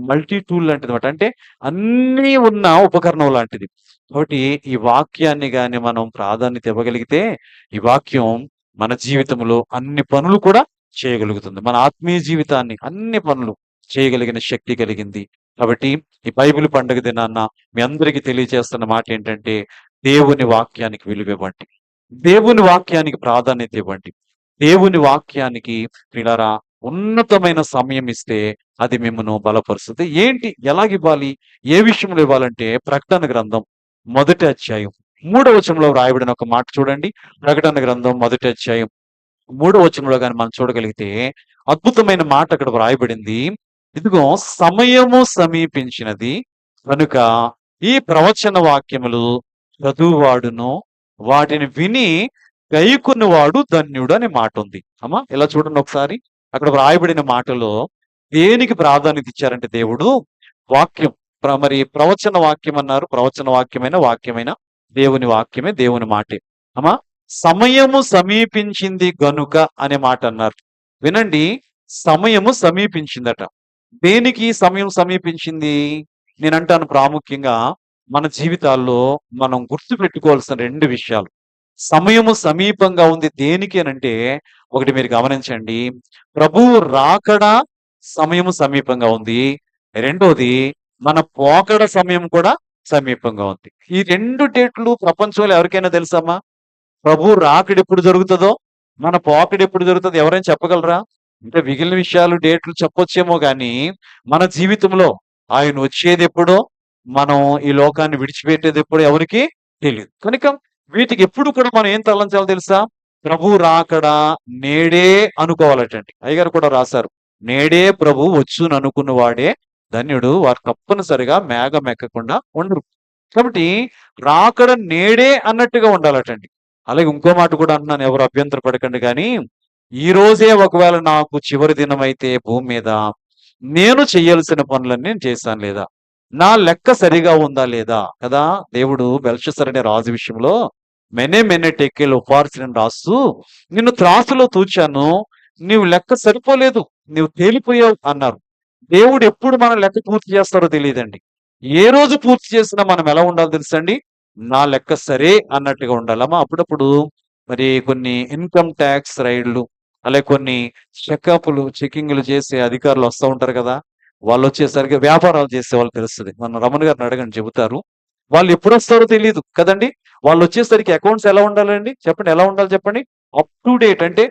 మల్టీ టూల్ లాంటిదన్నమాట. అంటే అన్నీ ఉన్న ఉపకరణం లాంటిది. కాబట్టి ఈ వాక్యాన్ని గాని మనం ప్రాధాన్యత ఇవ్వగలిగితే ఈ వాక్యం మన జీవితంలో అన్ని పనులు కూడా చేయగలుగుతుంది. మన ఆత్మీయ జీవితాన్ని అన్ని పనులు చేయగలిగిన శక్తి కలిగింది. కాబట్టి ఈ బైబిల్ పండుగ దినాన మీ అందరికీ తెలియజేస్తున్న మాటేంటంటే దేవుని వాక్యానికి విలువివ్వండి. దేవుని వాక్యానికి ప్రాధాన్యత ఇవ్వండి. దేవుని వాక్యానికి ప్రియులారా ఉన్నతమైన సమయం ఇస్తే అది మిమ్మల్ని బలపరుస్తది. ఏంటి? ఎలాగివ్వాలి? ఏ విషయంలో ఇవ్వాలంటే ప్రకటన గ్రంథం మొదటి అధ్యాయం 3వ వచనంలో వ్రాయబడిన ఒక మాట చూడండి. ప్రకటన గ్రంథం మొదటి అధ్యాయం 3వ వచనంలో గాని మనం చూడగలిగితే అద్భుతమైన మాట అక్కడ వ్రాయబడింది. ఇదిగో సమయము సమీపించినది కనుక ఈ ప్రవచన వాక్యములు చదువువాడును వాటిని విని గైకొనువాడు ధన్యుడు అనే మాట ఉంది. అమ్మా ఇలా చూడండి ఒకసారి. అక్కడ వ్రాయబడిన మాటలో దేనికి ప్రాధాన్యత ఇచ్చారంటే దేవుడు వాక్యం మరి ప్రవచన వాక్యం అన్నారు. ప్రవచన వాక్యమైన దేవుని వాక్యమే, దేవుని మాటే. అమ్మా సమయము సమీపించింది గనుక అనే మాట అన్నారు. వినండి, సమయము సమీపించిందట. దేనికి సమయం సమీపించింది? నేనంటాను ప్రాముఖ్యంగా మన జీవితాల్లో మనం గుర్తుపెట్టుకోవాల్సిన 2 విషయాలు. సమయము సమీపంగా ఉంది దేనికి అనంటే, ఒకటి మీరు గమనించండి. ప్రభువు రాకడ సమయము సమీపంగా ఉంది. రెండోది మన పోకడ సమయం కూడా సమీపంగా ఉంది. ఈ 2 డేట్లు ప్రపంచంలో ఎవరికైనా తెలుసమ్మా? ప్రభు రాకడ ఎప్పుడు జరుగుతదో, మన పోకడ ఎప్పుడు జరుగుతదో ఎవరైనా చెప్పగలరా? అంటే మిగిలిన విషయాలు డేట్లు చెప్పొచ్చేమో గానీ, మన జీవితంలో ఆయన వచ్చేదెప్పుడో, మనం ఈ లోకాన్ని విడిచిపెట్టేదెప్పుడో ఎవరికీ తెలీదు. కనుక వీటికి ఎప్పుడు కూడా మనం ఏం తలంచాలో తెలుసా? ప్రభు రాకడ నేడే అనుకోవాలటండి. అయ్యగారు కూడా రాశారు. నేడే ప్రభు వచ్చుననుకున్న వాడే ధన్యుడు. వారు తప్పనిసరిగా మేఘం ఎక్కకుండా ఉండరు. కాబట్టి రాకడ నేడే అన్నట్టుగా ఉండాలటండి. అలాగే ఇంకో మాట కూడా అంటున్నాను, ఎవరు అభ్యంతర పడకండి కానీ, ఈ రోజే ఒకవేళ నాకు చివరి దినమైతే భూమి మీద నేను చేయాల్సిన పనులన్నీ నేను చేశాను లేదా? నా లెక్క సరిగా ఉందా లేదా? కదా దేవుడు బెల్షస్సర్ అనే రాజు విషయంలో మెనే మెనే టెక్కేలు ఉపార్చనని రాస్తూ, నిన్ను త్రాసులో తూచాను, నీవు లెక్క సరిపోలేదు, నీవు తేలిపోయావు అన్నారు. దేవుడు ఎప్పుడు మన లెక్క పూర్తి చేస్తారో తెలియదండి. ఏ రోజు పూర్తి చేసినా మనం ఎలా ఉండాలో తెలుసండి? నా లెక్క సరే అన్నట్టుగా ఉండాలమ్మా. అప్పుడప్పుడు మరి కొన్ని ఇన్కమ్ ట్యాక్స్ రైడ్లు, అలాగే కొన్ని చెకింగ్లు చేసే అధికారులు వస్తూ ఉంటారు కదా! వాళ్ళు వచ్చేసరికి వ్యాపారాలు చేసే వాళ్ళు తెలుస్తుంది. మన రమణ గారిని అడగండి చెబుతారు. వాళ్ళు ఎప్పుడు వస్తారో తెలియదు కదండి. వాళ్ళు వచ్చేసరికి అకౌంట్స్ ఎలా ఉండాలండి చెప్పండి? ఎలా ఉండాలి చెప్పండి? అప్ టు డేట్ అంటే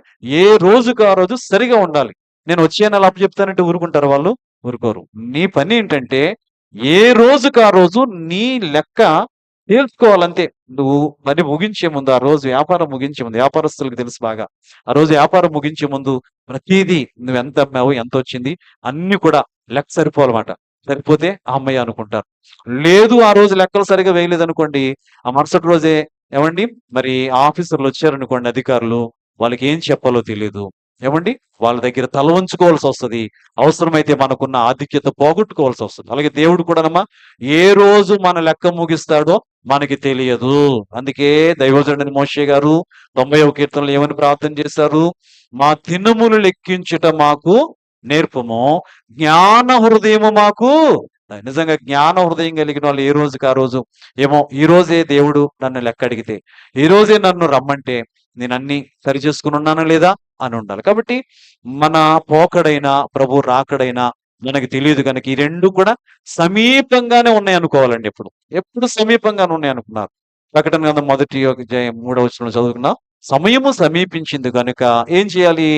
ఏ రోజుకి ఆ రోజు సరిగా ఉండాలి. నేను వచ్చే నెల అప్పు చెప్తానంటే ఊరుకుంటారు వాళ్ళు? ఊరుకోరు. నీ పని ఏంటంటే ఏ రోజుకి ఆ రోజు నీ లెక్క తేల్చుకోవాలంతే. నువ్వు పని ముగించే ముందు, ఆ రోజు వ్యాపారం ముగించే ముందు, వ్యాపారస్తులకు తెలుసు బాగా. ఆ రోజు వ్యాపారం ముగించే ముందు ప్రతిదీ నువ్వు ఎంత అమ్మావు, ఎంత వచ్చింది అన్ని కూడా లెక్క సరిపోవాలన్నమాట. సరిపోతే హమ్మయ్య అనుకుంటారు. లేదు ఆ రోజు లెక్కలు సరిగ్గా వేయలేదనుకోండి, ఆ మరుసటి రోజే ఏమండి మరి ఆఫీసర్లు వచ్చారనుకోండి అధికారులు, వాళ్ళకి ఏం చెప్పాలో తెలీదు. ఏమండి వాళ్ళ దగ్గర తల వంచుకోవాల్సి వస్తది. అవసరమైతే మనకున్న ఆధిక్యత పోగొట్టుకోవాల్సి వస్తుంది. అలాగే దేవుడు కూడానమ్మా ఏ రోజు మన లెక్క ముగిస్తాడో మనకి తెలియదు. అందుకే దైవజనుడైన మోషే గారు 90వ కీర్తనలో ఏమని ప్రార్థన చేశారు? మా దినములు లెక్కించుట మాకు నేర్పము, జ్ఞాన హృదయము మాకు. నిజంగా జ్ఞాన హృదయం కలిగిన వాళ్ళు ఏ రోజుకి ఆ రోజు, ఏమో ఈ రోజే దేవుడు నన్ను లెక్క అడిగితే, ఈ రోజే నన్ను రమ్మంటే నేను అన్ని సరి చేసుకుని ఉన్నానా లేదా అని ఉండాలి. కాబట్టి మన పోకడైనా ప్రభు రాకడైనా మనకి తెలియదు కనుక ఈ రెండు కూడా సమీపంగానే ఉన్నాయి అనుకోవాలండి. ఎప్పుడు ఎప్పుడు సమీపంగానే ఉన్నాయి అనుకున్నారు. ప్రకటన గ్రంథం 1:3 వచనంలో చదువుకున్నాం. సమయము సమీపించింది కనుక ఏం చేయాలి?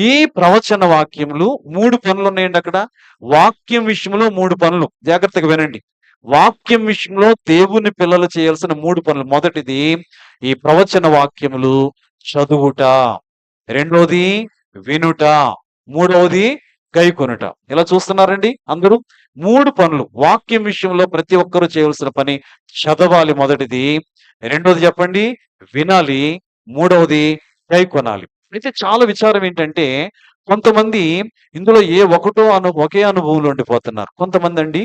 ఈ ప్రవచన వాక్యములు 3 పనులు ఉన్నాయండి అక్కడ. వాక్యం విషయంలో 3 పనులు. జాగ్రత్తగా వినండి. వాక్యం విషయంలో దేవుని పిల్లలు చేయాల్సిన 3 పనులు. మొదటిది ఈ ప్రవచన వాక్యములు చదువుట, రెండోది వినుట, మూడవది గైకొనుట. ఇలా చూస్తున్నారండి అందరూ? 3 పనులు వాక్యం విషయంలో ప్రతి ఒక్కరూ చేయవలసిన పని. చదవాలి మొదటిది, రెండోది చెప్పండి వినాలి, మూడవది గైకొనాలి. అయితే చాలా విచారం ఏంటంటే కొంతమంది ఇందులో ఒకే అనుభవంలో ఉండిపోతున్నారు. కొంతమంది అండి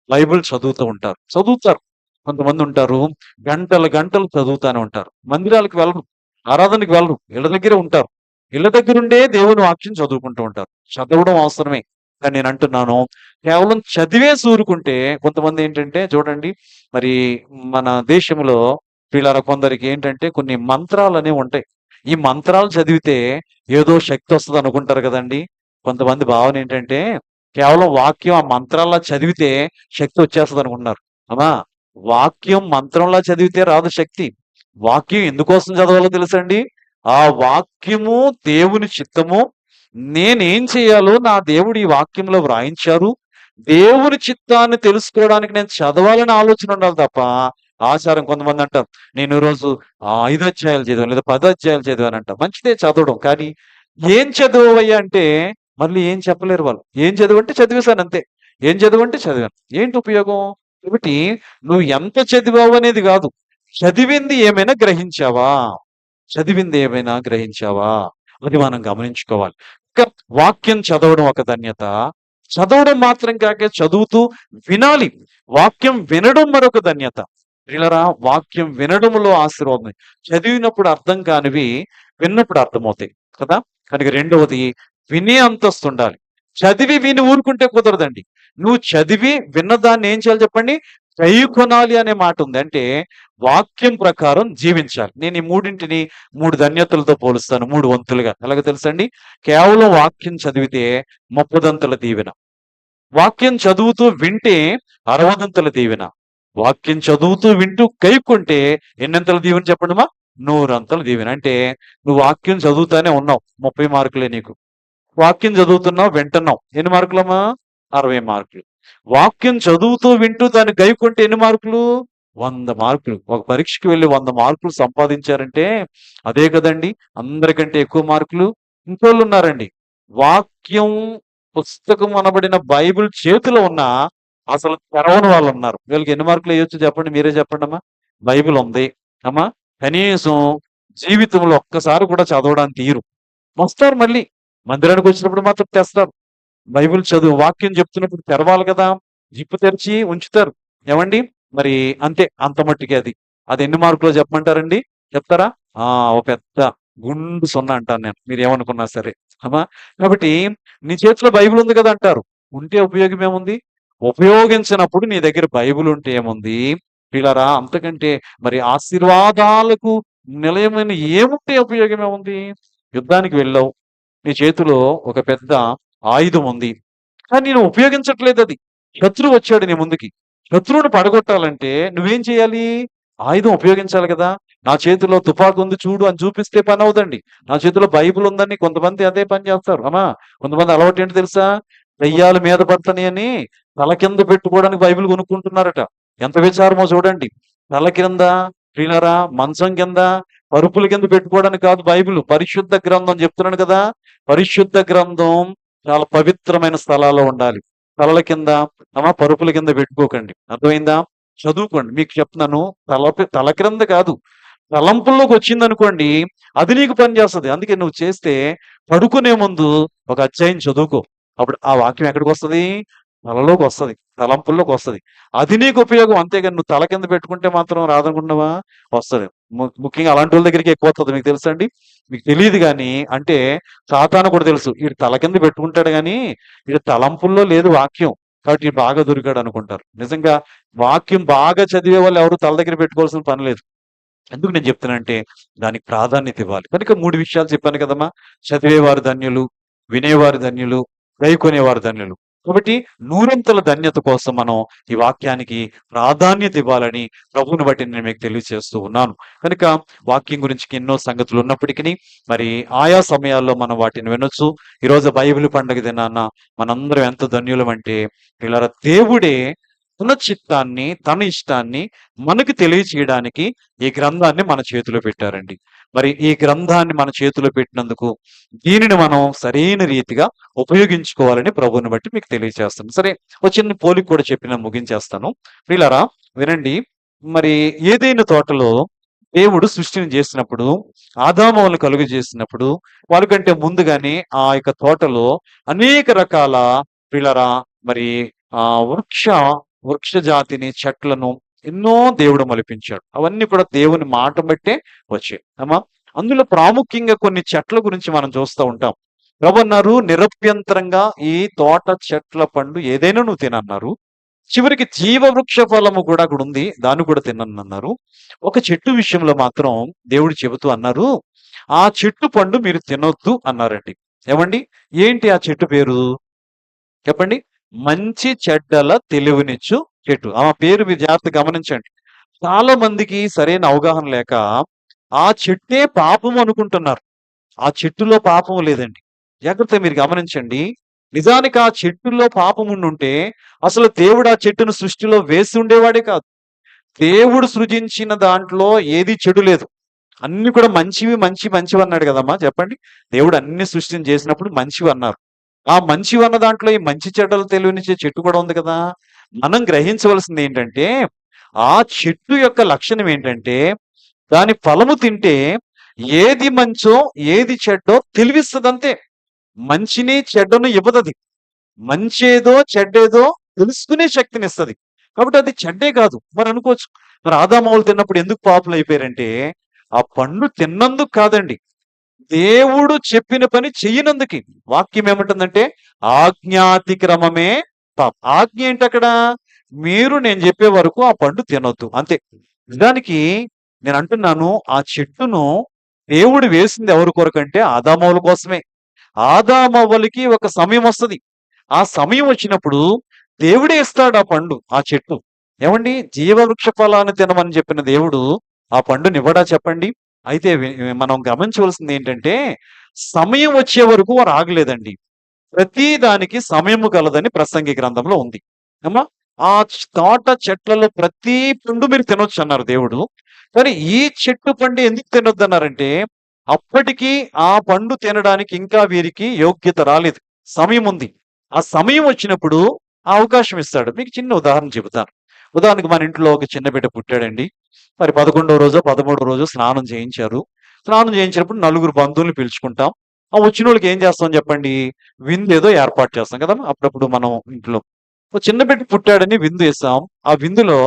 బైబిల్ చదువుతారు. కొంతమంది ఉంటారు గంటలు గంటలు చదువుతానే ఉంటారు. మందిరాలకు వెళ్ళరు, ఆరాధనకి వెళ్ళరు, ఇళ్ళ దగ్గరే ఉంటారు. ఇళ్ళ దగ్గరుండే దేవుని వాక్యం చదువుకుంటూ ఉంటారు. చదవడం అవసరమే. కానీ నేను అంటున్నాను, కేవలం చదివేసి ఊరుకుంటే కొంతమంది ఏంటంటే చూడండి మరి మన దేశంలో వీళ్ళ కొందరికి ఏంటంటే కొన్ని మంత్రాలు అనేవి ఉంటాయి. ఈ మంత్రాలు చదివితే ఏదో శక్తి వస్తుంది అనుకుంటారు కదండి. కొంతమంది భావన ఏంటంటే కేవలం వాక్యం ఆ మంత్రాల్లా చదివితే శక్తి వచ్చేస్తుంది అనుకుంటున్నారు. అమ్మా, వాక్యం మంత్రంలా చదివితే రాదు శక్తి. వాక్యం ఎందుకోసం చదవాలో తెలుసండి? ఆ వాక్యము దేవుని చిత్తము, నేనేం చేయాలో నా దేవుడు ఈ వాక్యంలో వ్రాయించారు. దేవుని చిత్తాన్ని తెలుసుకోవడానికి నేను చదవాలని ఆలోచన ఉండాలి తప్ప ఆచారం. కొంతమంది అంటారు నేను ఈరోజు 5 అధ్యాయాలు చదివాను లేదా 10 అధ్యాయాలు చదివాను అంట. మంచిదే చదవడం, కానీ ఏం చదవవయ్యా అంటే మళ్ళీ ఏం చెప్పలేరు వాళ్ళు. ఏం చదివంటే చదివేశాను అంతే, ఏం చదివంటే చదివాను. ఏంటి ఉపయోగం? కాబట్టి నువ్వు ఎంత చదివావు అనేది కాదు, చదివింది ఏమైనా గ్రహించావా? చదివింది ఏమైనా గ్రహించావా? అది మనం గమనించుకోవాలి. ఇంకా వాక్యం చదవడం ఒక ధన్యత. చదవడం మాత్రం కాక చదువుతూ వినాలి. వాక్యం వినడం మరొక ధన్యత. ప్రియులారా, వాక్యం వినడంలో ఆశీర్వాదం. చదివినప్పుడు అర్థం కానివి విన్నప్పుడు అర్థమవుతాయి కదా. కనుక రెండవది వినే అంతస్తు ఉండాలి. చదివి విని ఊరుకుంటే కుదరదండి. నువ్వు చదివి విన్నదాన్ని ఏం చేయాలి చెప్పండి? కైకొనాలి అనే మాట ఉంది. అంటే వాక్యం ప్రకారం జీవించాలి. నేను ఈ మూడింటిని 3 ధన్యతలతో పోలుస్తాను. 3 వంతులుగా. ఎలాగో తెలుసండి? కేవలం వాక్యం చదివితే 30 దీవెన. వాక్యం చదువుతూ వింటే 60 దీవెన. వాక్యం చదువుతూ వింటూ కైక్కుంటే ఎన్నంతల దీవెన చెప్పండమ్మా? 100 దీవెన. అంటే నువ్వు వాక్యం చదువుతానే ఉన్నావు. 30 మార్కులే నీకు. వాక్యం చదువుతున్నావు, వింటున్నావు. ఎన్ని మార్కులమ్మా? 60 మార్కులు. వాక్యం చదువుతూ వింటూ దాన్ని గైకుంటే ఎన్ని మార్కులు? 100 మార్కులు. ఒక పరీక్షకి వెళ్లి 100 మార్కులు సంపాదించారంటే అదే కదండి అందరికంటే ఎక్కువ మార్కులు. ఇంకోళ్ళు ఉన్నారండి. వాక్యం పుస్తకం అనబడిన బైబిల్ చేతిలో ఉన్న అసలు తెరవని వాళ్ళు ఉన్నారు. వీళ్ళకి ఎన్ని మార్కులు వేయొచ్చు చెప్పండి? మీరే చెప్పండి అమ్మా. బైబిల్ ఉంది అమ్మా, కనీసం జీవితంలో ఒక్కసారి కూడా చదవడానికి తీరు. వస్తారు మళ్ళీ మందిరానికి వచ్చినప్పుడు మాత్రం తెస్తారు. బైబిల్ చదువు వాక్యం చెప్తున్నప్పుడు తెరవాలి కదా, జిప్పు తెరిచి ఉంచుతారు. ఏమండి? మరి అంతే, అంత మట్టికి అది. అది ఎన్ని మార్కులో చెప్పమంటారండి? చెప్తారా? ఓ పెద్ద గుండు 0 అంటాను నేను, మీరు ఏమనుకున్నా సరే. అమ్మా, కాబట్టి నీ చేతిలో బైబిల్ ఉంది కదా అంటారు. ఉంటే ఉపయోగం ఏముంది? ఉపయోగించినప్పుడు నీ దగ్గర బైబిల్ ఉంటే ఏముంది పిల్లరా? అంతకంటే మరి ఆశీర్వాదాలకు నిలయమైన ఏముంటే ఉపయోగం ఏముంది? యుద్ధానికి వెళ్ళావు, నీ చేతిలో ఒక పెద్ద ఆయుధం ఉంది, కానీ నేను ఉపయోగించట్లేదు అది. శత్రువు వచ్చాడు నీ ముందుకి. శత్రువుని పడగొట్టాలంటే నువ్వేం చేయాలి? ఆయుధం ఉపయోగించాలి కదా. నా చేతిలో తుపాకు ఉంది చూడు అని చూపిస్తే పని అవుదండి. నా చేతిలో బైబిల్ ఉందని కొంతమంది అదే పని చేస్తారు. అమ్మా, కొంతమంది అలవాటు ఏంటి తెలుసా? దెయ్యాలు మీద పడతాని అని తల కింద పెట్టుకోవడానికి బైబిల్ కొనుక్కుంటున్నారట. ఎంత విచారమో చూడండి. తల కింద, ప్రియులారా, మంచం కింద, పరుపుల కింద పెట్టుకోవడానికి కాదు బైబిల్, పరిశుద్ధ గ్రంథం చెప్తున్నాను కదా. పరిశుద్ధ గ్రంథం చాలా పవిత్రమైన స్థలాల్లో ఉండాలి. తలల కింద, పరుపుల కింద పెట్టుకోకండి. అర్థమైందా? చదువుకోండి. మీకు చెప్తున్నాను, తల క్రింద కాదు, తలంపుల్లోకి వచ్చిందనుకోండి, అది నీకు పని చేస్తుంది. అందుకే నువ్వు చేస్తే పడుకునే ముందు ఒక అధ్యాయం చదువుకో. అప్పుడు ఆ వాక్యం ఎక్కడికి వస్తుంది? తలలోకి వస్తుంది, తలంపుల్లోకి వస్తుంది. అది నీకు ఉపయోగం. అంతేగాని నువ్వు తల కింద పెట్టుకుంటే మాత్రం రాదనుకున్నావా? వస్తుంది. ముఖ్యంగా అలాంటి వాళ్ళ దగ్గరికి ఎక్కువ వస్తుంది. మీకు తెలుసా అండి? మీకు తెలియదు కానీ, అంటే సాతాను కూడా తెలుసు, వీడు తల కింద పెట్టుకుంటాడు కానీ వీడు తలంపుల్లో లేదు వాక్యం, కాబట్టి వీడు బాగా దొరికాడు అనుకుంటారు. నిజంగా వాక్యం బాగా చదివే వాళ్ళు ఎవరు తల దగ్గర పెట్టుకోవాల్సిన పని లేదు. ఎందుకు నేను చెప్తున్నానంటే దానికి ప్రాధాన్యత ఇవ్వాలి. కనుక 3 విషయాలు చెప్పాను కదమ్మా. చదివేవారు ధన్యులు, వినేవారు ధన్యులు, గైకొనేవారు ధన్యులు. కాబట్టి 100 ధన్యత కోసం మనం ఈ వాక్యానికి ప్రాధాన్యత ఇవ్వాలని ప్రభువుని బట్టి నేను మీకు తెలియజేస్తూ ఉన్నాను. కనుక వాక్యం గురించి ఎన్నో సంగతులు ఉన్నప్పటికీ మరి ఆయా సమయాల్లో మనం వాటిని వినొచ్చు. ఈరోజు బైబిల్ పండుగ దినాన మనందరం ఎంత ధన్యులం అంటే, ఇలా దేవుడే తన చిత్తాన్ని, తన ఇష్టాన్ని మనకు తెలియచేయడానికి ఈ గ్రంథాన్ని మన చేతిలో పెట్టారండి. మరి ఈ గ్రంథాన్ని మన చేతిలో పెట్టినందుకు దీనిని మనం సరైన రీతిగా ఉపయోగించుకోవాలని ప్రభువుని బట్టి మీకు తెలియజేస్తాను. సరే, ఒక చిన్న పోలిక కూడా చెప్పి ముగించేస్తాను. ప్రియులారా, వినండి. మరి ఏదైనా తోటలో దేవుడు సృష్టిని చేసినప్పుడు, ఆదాములను కలుగు చేసినప్పుడు, వాళ్ళకంటే ముందుగానే ఆ యొక్క తోటలో అనేక రకాల ప్రియులారా మరి వృక్ష జాతిని, చెట్లను ఎన్నో దేవుడు మొలిపించాడు. అవన్నీ కూడా దేవుని మాట బట్టే వచ్చాయి. అమ్మా, అందులో ప్రాముఖ్యంగా కొన్ని చెట్ల గురించి మనం చూస్తూ ఉంటాం. ప్రభన్నారు, నిరభ్యంతరంగా ఈ తోట చెట్ల పండు ఏదైనా నువ్వు తినన్నారు. చివరికి జీవవృక్ష ఫలము కూడా అక్కడ ఉంది, దాన్ని కూడా తినన్నారు. ఒక చెట్టు విషయంలో మాత్రం దేవుడు చెబుతూ అన్నారు, ఆ చెట్టు పండు మీరు తినొద్దు అన్నారండి. ఏమండి? ఏంటి ఆ చెట్టు పేరు చెప్పండి? మంచి చెడ్డల తెలివినిచ్చు చెట్టు. ఆ పేరు మీరు జాగ్రత్తగా గమనించండి. చాలా మందికి సరైన అవగాహన లేక ఆ చెట్టే పాపం అనుకుంటున్నారు. ఆ చెట్టులో పాపం లేదండి. జాగ్రత్తగా మీరు గమనించండి. నిజానికి ఆ చెట్టులో పాపం ఉండుంటే అసలు దేవుడు ఆ చెట్టును సృష్టిలో వేసి ఉండేవాడే కాదు. దేవుడు సృజించిన దాంట్లో ఏది చెడు లేదు. అన్ని కూడా మంచివి మంచివి అన్నాడు కదమ్మా. చెప్పండి, దేవుడు అన్ని సృష్టిని చేసినప్పుడు మంచివి అన్నారు. ఆ మంచివి అన్న దాంట్లో ఈ మంచి చెడ్డలు తెలివినిచ్చే చెట్టు కూడా ఉంది కదా. మనం గ్రహించవలసింది ఏంటంటే, ఆ చెట్టు యొక్క లక్షణం ఏంటంటే, దాని ఫలము తింటే ఏది మంచో ఏది చెడ్డో తెలివిస్తుంది అంతే. మంచిని చెడ్డను ఇవ్వదది. మంచేదో చెడ్డేదో తెలుసుకునే శక్తినిస్తుంది. కాబట్టి అది చెడ్డే కాదు. మరి అనుకోవచ్చు, మరి ఆదామవులు తిన్నప్పుడు ఎందుకు పాపులు అయిపోయారంటే, ఆ పండు తిన్నందుకు కాదండి, దేవుడు చెప్పిన పని చెయ్యనందుకి. వాక్యం ఏమంటుందంటే ఆజ్ఞాతిక్రమమే పాపం. ఆజ్ఞ ఏంటి అక్కడ? మీరు నేను చెప్పే వరకు ఆ పండు తినొద్దు అంతే. నిజానికి నేను అంటున్నాను, ఆ చెట్టును దేవుడు వేసింది ఎవరి కొరకంటే ఆదామవుల కోసమే. ఆదామవ్వలకి ఒక సమయం వస్తది. ఆ సమయం వచ్చినప్పుడు దేవుడే ఇస్తాడు ఆ పండు, ఆ చెట్టు. ఏమండి, జీవవృక్ష ఫలాన్ని తినమని చెప్పిన దేవుడు ఆ పండునివ్వడా చెప్పండి? అయితే మనం గమనించవలసింది ఏంటంటే, సమయం వచ్చే వరకు వారు ఆగలేదండి. ప్రతి దానికి సమయము కలదని ప్రసంగి గ్రంథంలో ఉంది. అమ్మా, ఆ తోట చెట్లలో ప్రతి పండు మీరు తినొచ్చు అన్నారు దేవుడు. కానీ ఈ చెట్టు పండు ఎందుకు తినొద్దన్నారంటే, అప్పటికి ఆ పండు తినడానికి ఇంకా వీరికి యోగ్యత రాలేదు. సమయం ఉంది. ఆ సమయం వచ్చినప్పుడు ఆ అవకాశం ఇస్తాడు. మీకు చిన్న ఉదాహరణ చెబుతాను. ఉదాహరణకు మన ఇంట్లో ఒక చిన్న బిడ్డ పుట్టాడండి. మరి 11వ రోజో, 13వ రోజో స్నానం చేయించారు. స్నానం చేయించినప్పుడు నలుగురు బంధువుల్ని పిలుచుకుంటాం. ఆ వచ్చినోళ్ళకి ఏం చేస్తాం చెప్పండి? విందేదో ఏర్పాటు చేస్తాం కదా! అప్పుడప్పుడు మనం ఇంట్లో. ఓ చిన్న బిడ్డ పుట్టాడని విందు ఇస్తాం. ఆ విందులో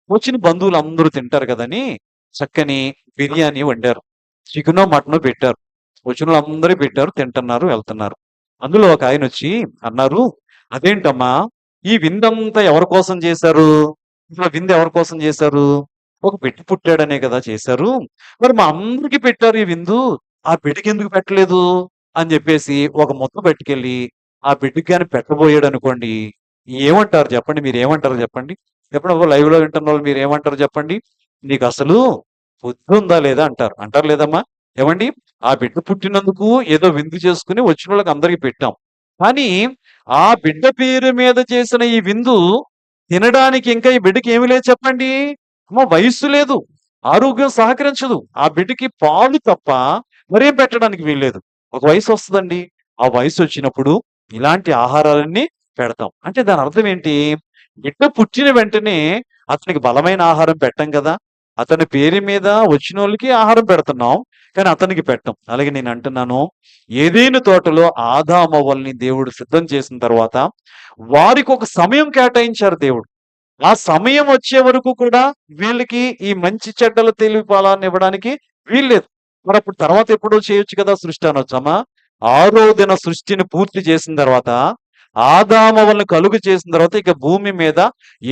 వచ్చిన బంధువులందరూ తింటారు కదని చక్కని బిర్యానీ వండారు. చికెనో, మటనో పెట్టారు. వచ్చినోళ్ళందరూ పెట్టారు. తింటున్నారు, వెళ్తున్నారు. అందులో ఒక ఆయనొచ్చి అన్నారు, "అదేంటమ్మా, ఈ విందంతా ఎవరి కోసం చేశారు? అసలు విందు ఎవరి కోసం చేశారు? ఒక బిడ్డ పుట్టాడనే కదా చేశారు. మరి మా అందరికి పెట్టారు ఈ విందు. ఆ బిడ్డకెందుకు పెట్టలేదు?" అని చెప్పేసి ఒక ముద్ద పట్టుకెళ్ళి ఆ బిడ్డకి గాని పెట్టబోయాడనుకోండి, ఏమంటారు చెప్పండి? మీరేమంటారో చెప్పండి? చెప్పండి, లైవ్‌లో వింటున్నోళ్ళు మీరేమంటారో చెప్పండి? "నీకసలు బుద్ధుందా లేదా?" అంటారు. అంటారా లేదమ్మా? ఏవండీ? ఆ బిడ్డ పుట్టినందుకు ఏదో విందు చేసుకొని వచ్చినోళ్ళకి అందరికి పెట్టాం. కానీ ఆ బిడ్డ పేరు మీద చేసిన ఈ విందు తినడానికి ఇంకా ఈ బిడ్డకి ఏమి లేదు చెప్పండి? వయస్సు లేదు. ఆరోగ్యం సహకరించదు. ఆ బిడ్డకి పాలు తప్ప మరేం పెట్టడానికి వీల్లేదు. ఒక వయసొస్తదండి. ఆ వయసొచ్చినప్పుడు ఇలాంటి ఆహారాలన్నీ పెడతాం. అంటే దాని అర్థం ఏంటి? బిడ్డ పుట్టిన వెంటనే అతనికి బలమైన ఆహారం పెట్టం కదా! అతని పేరు మీద వచ్చినోళ్ళకి ఆహారం పెడుతున్నాం. కానీ అతనికి పెట్టం. అలాగే నేను అంటున్నాను, ఏదెను తోటలో ఆదామవ్వల్ని దేవుడు సిద్ధం చేసిన తర్వాత వారికొక సమయం కేటాయించారు దేవుడు. ఆ సమయం వచ్చే వరకు కూడా వీళ్ళకి ఈ మంచి చెడ్డల తెలివి ఫలాన్ని ఇవ్వడానికి వీల్లేదు. మరప్పుడు తర్వాత ఎప్పుడో చేయొచ్చు కదా సృష్టి అనొచ్చమ్మా? ఆరో దిన సృష్టిని పూర్తి చేసిన తర్వాత, ఆదామవల్ని కలుగు చేసిన తర్వాత ఇక భూమి మీద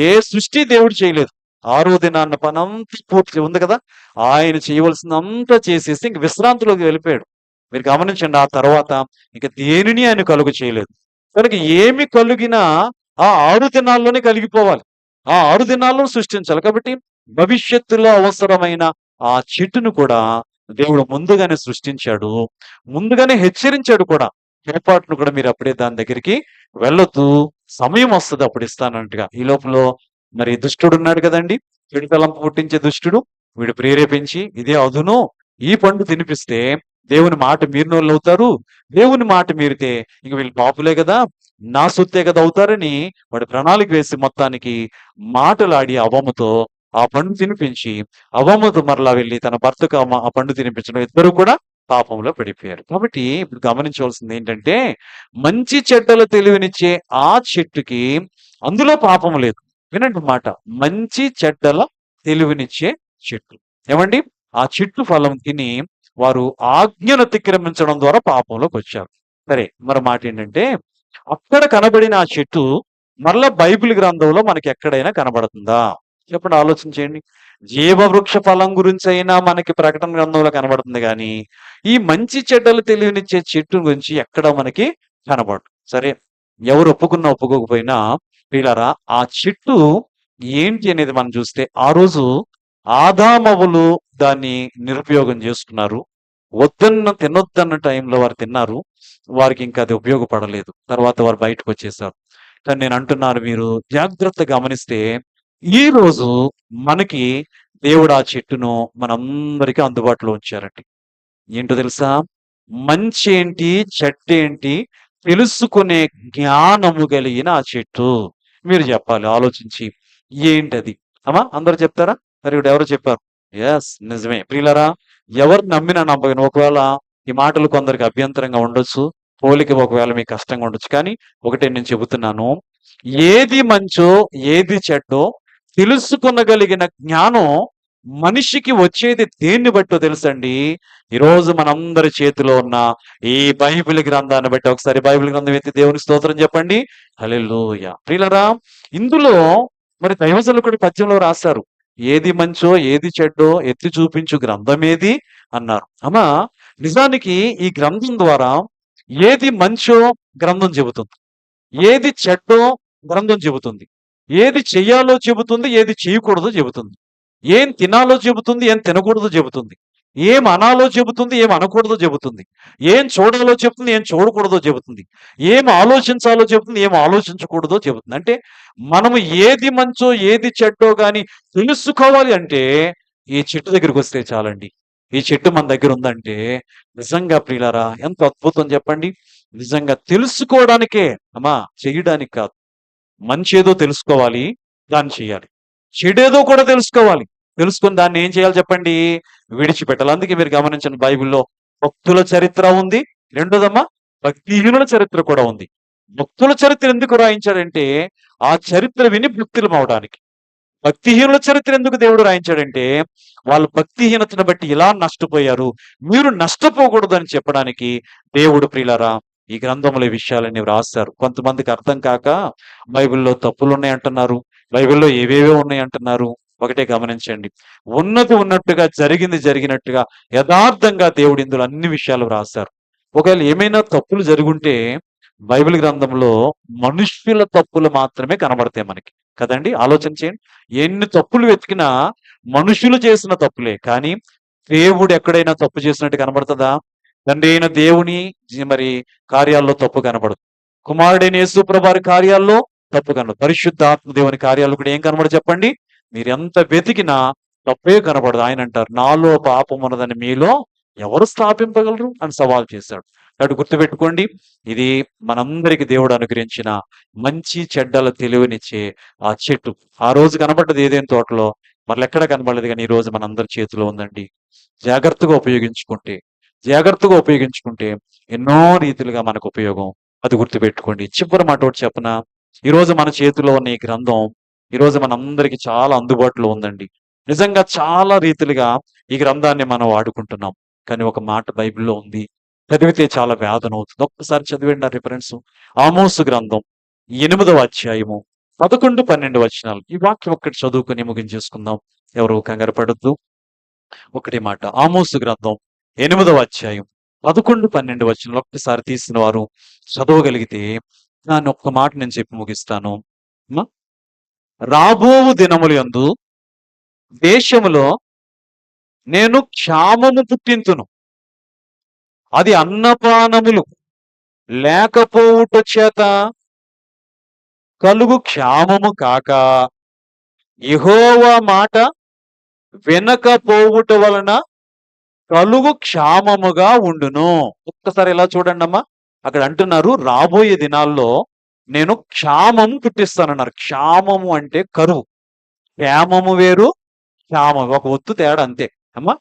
ఏ సృష్టి దేవుడు చేయలేదు. ఆరో దినాన్న పనంతా పూర్తి ఉంది కదా! ఆయన చేయవలసిందంతా చేసేసి ఇంక విశ్రాంతిలోకి వెళ్ళిపోయాడు. మీరు గమనించండి, ఆ తర్వాత ఇక దేనిని ఆయన కలుగ చేయలేదు. కనుక ఏమి కలిగినా ఆ 6 దినాల్లోనే కలిగిపోవాలి. ఆ 6 దినాల్లో సృష్టించాలి. కాబట్టి భవిష్యత్తులో అవసరమైన ఆ చెట్టును కూడా దేవుడు ముందుగానే సృష్టించాడు. ముందుగానే హెచ్చరించాడు కూడా. పొరపాటున కూడా మీరు అప్పుడే దాని దగ్గరికి వెళ్ళొద్దు. సమయం వస్తది అప్పుడు ఇస్తానన్నట్టుగా. ఈ లోపల మరి దుష్టుడున్నాడు కదండీ! చెడు తలంపు పుట్టించే దుష్టుడు. వీడు ప్రేరేపించి ఇదే అదును, ఈ పండు తినిపిస్తే దేవుని మాట మీరినోళ్ళవుతారు. దేవుని మాట మీరితే ఇంక వీళ్ళు పాపులే గదా! నా సొత్తే కదా అవుతారని వాడు ప్రణాళిక వేసి మొత్తానికి మాటలాడి అవ్వమ్మతో ఆ పండు తినిపించి, అవ్వమ్మతో మరలా వెళ్లి తన భర్తకు ఆ పండు తినిపించడం, ఇద్దరు కూడా పాపంలో పడిపోయారు. కాబట్టి ఇప్పుడు గమనించవలసింది ఏంటంటే, మంచి చెడ్డల తెలివినిచ్చే ఆ చెట్టుకి అందులో పాపం లేదు. వినండి మాట. మంచి చెడ్డల తెలివినిచ్చే చెట్టు. ఏమండి? ఆ చెట్టు ఫలం తిని వారు ఆజ్ఞను అతిక్రమించడం ద్వారా పాపంలోకొచ్చారు. సరే, మరి మాటేంటంటే, అక్కడ కనబడిన ఆ చెట్టు మరలా బైబిల్ గ్రంథంలో మనకెక్కడైనా కనబడుతుందా? చెప్పండి, ఆలోచన చేయండి. జీవవృక్ష ఫలం గురించైనా మనకి ప్రకటన గ్రంథంలో కనబడుతుంది గానీ, ఈ మంచి చెడ్డలు తెలివినిచ్చే చెట్టు గురించి ఎక్కడ మనకి కనబడదు. సరే, ఎవరు ఒప్పుకున్నా, ఒప్పుకోకపోయినా ప్రియులారా, ఆ చెట్టు ఏంటి అనేది మనం చూస్తే, ఆ రోజు ఆదామవ్వలు దాన్ని నిరుపయోగం చేసుకున్నారు. తినొద్దన్న టైంలో వారు తిన్నారు. వారికి ఇంకా అది ఉపయోగపడలేదు. తర్వాత వారు బయటకొచ్చేసారు. కానీ నేనంటున్నాను, మీరు జాగ్రత్తగా గమనిస్తే ఈరోజు మనకి దేవుడు ఆ చెట్టును మనందరికీ అందుబాటులో ఉంచారండి. ఏంటో తెలుసా? మంచేంటి, చెడ్డేంటి తెలుసుకునే జ్ఞానము కలిగిన ఆ చెట్టు. మీరు చెప్పాలి ఆలోచించి. ఏంటది? అందరూ చెప్తారా? మరి ఎవరో చెప్పారు. యెస్, నిజమే. ప్రియులారా, ఎవరు నమ్మినా నమ్మకపోయినా ఒకవేళ ఈ మాటలు కొందరికి అభ్యంతరంగా ఉండొచ్చు. పోలిక ఒకవేళ మీకు కష్టంగా ఉండొచ్చు. కానీ ఒకటే నేను చెబుతున్నాను. ఏది మంచో, ఏది చెడ్డో తెలుసుకొనగలిగిన జ్ఞానం మనిషికి వచ్చేది దేన్ని బట్టో తెలుసండి? ఈరోజు మనందరి చేతిలో ఉన్న ఈ బైబిల్ గ్రంథాన్ని బట్టి, ఒకసారి బైబిల్ గ్రంథం ఎత్తి దేవునికి స్తోత్రం చెప్పండి. హల్లెలూయా. ప్రియులారా, ఇందులో మరి దైవజనుడు పద్యంలో రాశారు, ఏది మంచో ఏది చెడ్డో ఎత్తి చూపించు గ్రంథం ఏది అన్నారు. అమ్మా, నిజానికి ఈ గ్రంథం ద్వారా ఏది మంచో గ్రంథం చెబుతుంది, ఏది చెడ్డో గ్రంథం చెబుతుంది, ఏది చెయ్యాలో చెబుతుంది, ఏది చేయకూడదో చెబుతుంది, ఏం తినాలో చెబుతుంది, ఏం తినకూడదో చెబుతుంది, ఏం అనాలో చెబుతుంది, ఏం అనకూడదో చెబుతుంది, ఏం చూడాలో చెబుతుంది, ఏం చూడకూడదో చెబుతుంది, ఏం ఆలోచించాలో చెబుతుంది, ఏం ఆలోచించకూడదో చెబుతుంది. అంటే మనము ఏది మంచో ఏది చెడ్డో గాని తెలుసుకోవాలి అంటే ఈ చెట్టు దగ్గరికి వస్తే చాలండి. ఈ చెట్టు మన దగ్గర ఉందంటే నిజంగా ప్రియులారా ఎంత అద్భుతం చెప్పండి. నిజంగా తెలుసుకోవడానికే అమ్మా, చేయడానికి కాదు. మంచేదో తెలుసుకోవాలి, దాన్ని చేయాలి. చెడేదో కూడా తెలుసుకోవాలి, తెలుసుకొని దాన్ని ఏం చేయాలి చెప్పండి, విడిచిపెట్టాలి. అందుకే మీరు గమనించండి, బైబిల్లో భక్తుల చరిత్ర ఉంది, రెండోదమ్మా భక్తిహీనుల చరిత్ర కూడా ఉంది. భక్తుల చరిత్ర ఎందుకు రాయించాడంటే ఆ చరిత్ర విని భక్తులం అవడానికి. భక్తిహీనుల చరిత్ర ఎందుకు దేవుడు రాయించాడంటే వాళ్ళ భక్తిహీనతను బట్టి ఇలా నష్టపోయారు, మీరు నష్టపోకూడదు అని చెప్పడానికి దేవుడు ప్రియులారా ఈ గ్రంథంలో ఈ విషయాలన్నీ రాస్తారు. కొంతమందికి అర్థం కాక బైబిల్లో తప్పులు ఉన్నాయి అంటున్నారు, బైబిల్లో ఏవేవో ఉన్నాయి అంటున్నారు. ఒకటే గమనించండి, ఉన్నది ఉన్నట్టుగా జరిగింది జరిగినట్టుగా యథార్థంగా దేవుడు ఇందులో అన్ని విషయాలు రాశారు. ఒకవేళ ఏమైనా తప్పులు జరుగుంటే బైబిల్ గ్రంథంలో మనుష్యుల తప్పులు మాత్రమే కనబడతాయి మనకి కదండి. ఆలోచన చేయండి, ఎన్ని తప్పులు వెతికినా మనుషులు చేసిన తప్పులే, కానీ దేవుడు ఎక్కడైనా తప్పు చేసినట్టు కనబడుతుందా? తండ్రి అయిన దేవుని మరి కార్యాల్లో తప్పు కనబడదు, కుమారుడైన యేసుప్రభు వారి కార్యాల్లో తప్పు కనబడదు, పరిశుద్ధాత్మ దేవుని కార్యాల్లో కూడా ఏం కనబడదు చెప్పండి? మీరు ఎంత వెతికినా తప్పే కనబడదు. ఆయన అంటారు, నాలో పాపం ఉన్నదని మీలో ఎవరు స్థాపింపగలరు అని సవాల్ చేశాడు. కాబట్టి గుర్తుపెట్టుకోండి, ఇది మనందరికి దేవుడు అనుగ్రహించిన మంచి చెడ్డల తెలివినిచ్చే ఆ చెట్టు. ఆ రోజు కనబడ్డది ఏదేని తోటలో, మరల ఎక్కడ కనబడలేదు, కానీ ఈ రోజు మనందరి చేతిలో ఉందండి. జాగ్రత్తగా ఉపయోగించుకుంటే ఎన్నో రీతిలుగా మనకు ఉపయోగం. అది గుర్తుపెట్టుకోండి. చివరి మాట ఒకటి చెప్పనా, ఈరోజు మన చేతిలో ఉన్న ఈ గ్రంథం ఈరోజు మనందరికి చాలా అందుబాటులో ఉందండి. నిజంగా చాలా రీతిలుగా ఈ గ్రంథాన్ని మనం వాడుకుంటున్నాం. కానీ ఒక మాట బైబిల్లో ఉంది, చదివితే చాలా వేదన అవుతుంది. ఒక్కసారి చదివండి ఆ రిఫరెన్స్. ఆమోసు గ్రంథం 8వ అధ్యాయము 11, 12 వచనాలు. ఈ వాక్యం ఒక్కటి చదువుకుని ముగించేసుకుందాం, ఎవరు కంగారు పడొద్దు. ఒకటి మాట, ఆమోసు గ్రంథం 8వ అధ్యాయం 11, 12 వచనాలు ఒక్కసారి తీసిన వారు చదవగలిగితే దాన్ని ఒక్క మాట నేను చెప్పి ముగిస్తాను. రాబోవు దినములు యందు దేశములో నేను క్షామము పుట్టింతును, అది అన్నపానములు లేకపోవుట చేత కలుగు క్షామము కాక యెహోవా మాట వినకపోవుట వలన కలుగు క్షామముగా ఉండును. ఒక్కసారి ఇలా చూడండి అమ్మా, అక్కడ అంటున్నారు రాబోయే దినాల్లో నేను క్షామము పుట్టిస్తానన్నారు. క్షామము అంటే కరువు, క్షేమము వేరు, క్షామం ఒక ఒత్తు తేడా అంతే అమ్మా.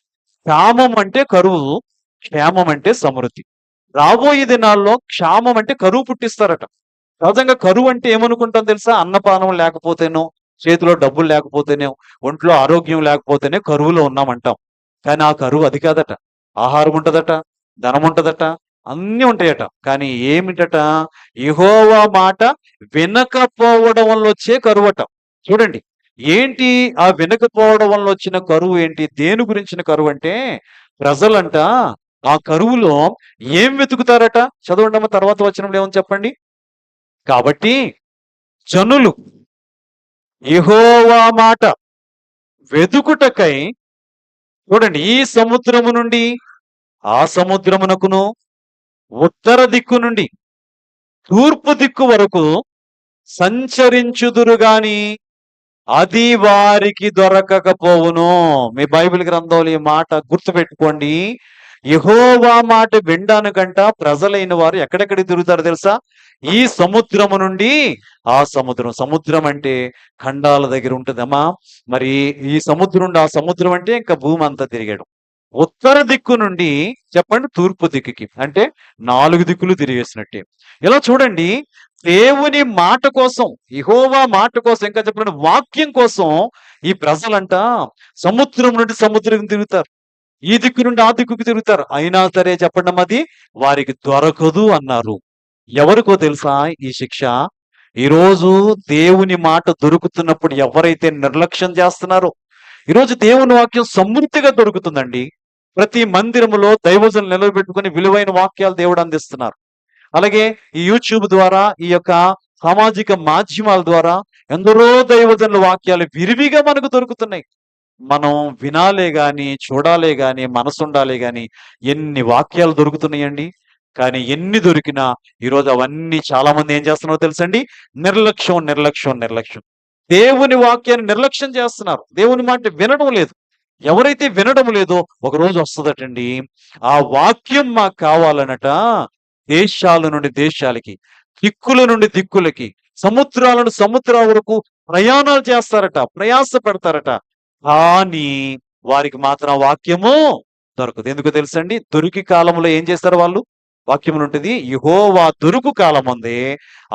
క్షామం అంటే కరువు, క్షేమం అంటే సమృద్ధి. రాబోయే దినాల్లో క్షామం అంటే కరువు పుట్టిస్తారట. సహజంగా కరువు అంటే ఏమనుకుంటాం తెలుసా? అన్నపానం లేకపోతేనో, చేతిలో డబ్బులు లేకపోతేనే, ఒంట్లో ఆరోగ్యం లేకపోతేనే కరువులో ఉన్నామంటాం. కానీ ఆ కరువు అది కాదట. ఆహారం ఉంటదట, ధనం ఉంటదట, అన్నీ ఉంటాయట. కానీ ఏమిటట? యెహోవా మాట వినకపోవడం వల్ల వచ్చే కరువట. చూడండి, ఏంటి ఆ వినకపోవడం వల్ల వచ్చిన కరువు ఏంటి? దేని గురించిన కరువు అంటే ప్రజలంట ఆ కరువులో ఏం వెతుకుతారట? చదవండమ్మ, తర్వాత వచనంలో ఏమని చెప్పండి. కాబట్టి జనులు యెహోవా మాట వెతుకుటకై, చూడండి, ఈ సముద్రము నుండి ఆ సముద్రమునకును, ఉత్తర దిక్కు నుండి తూర్పు దిక్కు వరకు సంచరించుదురు గాని అది వారికి దొరకకపోవును. మీ బైబిల్ గ్రంథంలో ఈ మాట గుర్తుపెట్టుకోండి. యెహోవా మాట వినడానికంట ప్రజలైన వారు ఎక్కడెక్కడికి తిరుగుతారు తెలుసా? ఈ సముద్రము నుండి ఆ సముద్రం. సముద్రం అంటే ఖండాల దగ్గర ఉంటుందమ్మా. మరి ఈ సముద్రం నుండి ఆ సముద్రం అంటే ఇంకా భూమి అంతా తిరిగాడు. ఉత్తర దిక్కు నుండి చెప్పండి తూర్పు దిక్కుకి, అంటే 4 దిక్కులు తిరిగేసినట్టే. ఇలా చూడండి, దేవుని మాట కోసం, యెహోవా మాట కోసం, ఇంకా చెప్పండి వాక్యం కోసం ఈ ప్రజలంట సముద్రం నుండి సముద్రం తిరుగుతారు, ఈ దిక్కు నుండి ఆ దిక్కుకి తిరుగుతారు. అయినా సరే చెప్పండి అది వారికి దొరకదు అన్నారు. ఎవరికో తెలుసా ఈ శిక్ష? ఈరోజు దేవుని మాట దొరుకుతున్నప్పుడు ఎవరైతే నిర్లక్ష్యం చేస్తున్నారో, ఈరోజు దేవుని వాక్యం సమృద్ధిగా దొరుకుతుందండి. ప్రతి మందిరములో దైవజనులు నిలబెట్టుకుని విలువైన వాక్యాలు దేవుడు అందిస్తున్నారు. అలాగే ఈ యూట్యూబ్ ద్వారా, ఈ యొక్క సామాజిక మాధ్యమాల ద్వారా ఎందరో దైవజనుల వాక్యాలు విరివిగా మనకు దొరుకుతున్నాయి. మనం వినాలే గాని, చూడాలే గాని, మనసుండాలే గాని ఎన్ని వాక్యాలు దొరుకుతున్నాయండి. కానీ ఎన్ని దొరికినా ఈరోజు అవన్నీ చాలా మంది ఏం చేస్తున్నారో తెలుసండి? నిర్లక్ష్యం, నిర్లక్ష్యం, నిర్లక్ష్యం. దేవుని వాక్యాన్ని నిర్లక్ష్యం చేస్తున్నారు. దేవుని మాట వినడం లేదు. ఎవరైతే వినడం లేదో ఒకరోజు వస్తదటండి, ఆ వాక్యం మాకు కావాలనట దేశాల నుండి దేశాలకి, దిక్కుల నుండి దిక్కులకి, సముద్రాల నుండి సముద్రాల వరకు ప్రయాణాలు చేస్తారట, ప్రయాస పెడతారట. కానీ వారికి మాత్రం ఆ వాక్యము దొరకదు. ఎందుకో తెలుసండి? దొరికి కాలంలో ఏం చేస్తారు వాళ్ళు? వాక్యములు ఉంటుంది, యెహోవా దొరుకు కాలం ఉంది,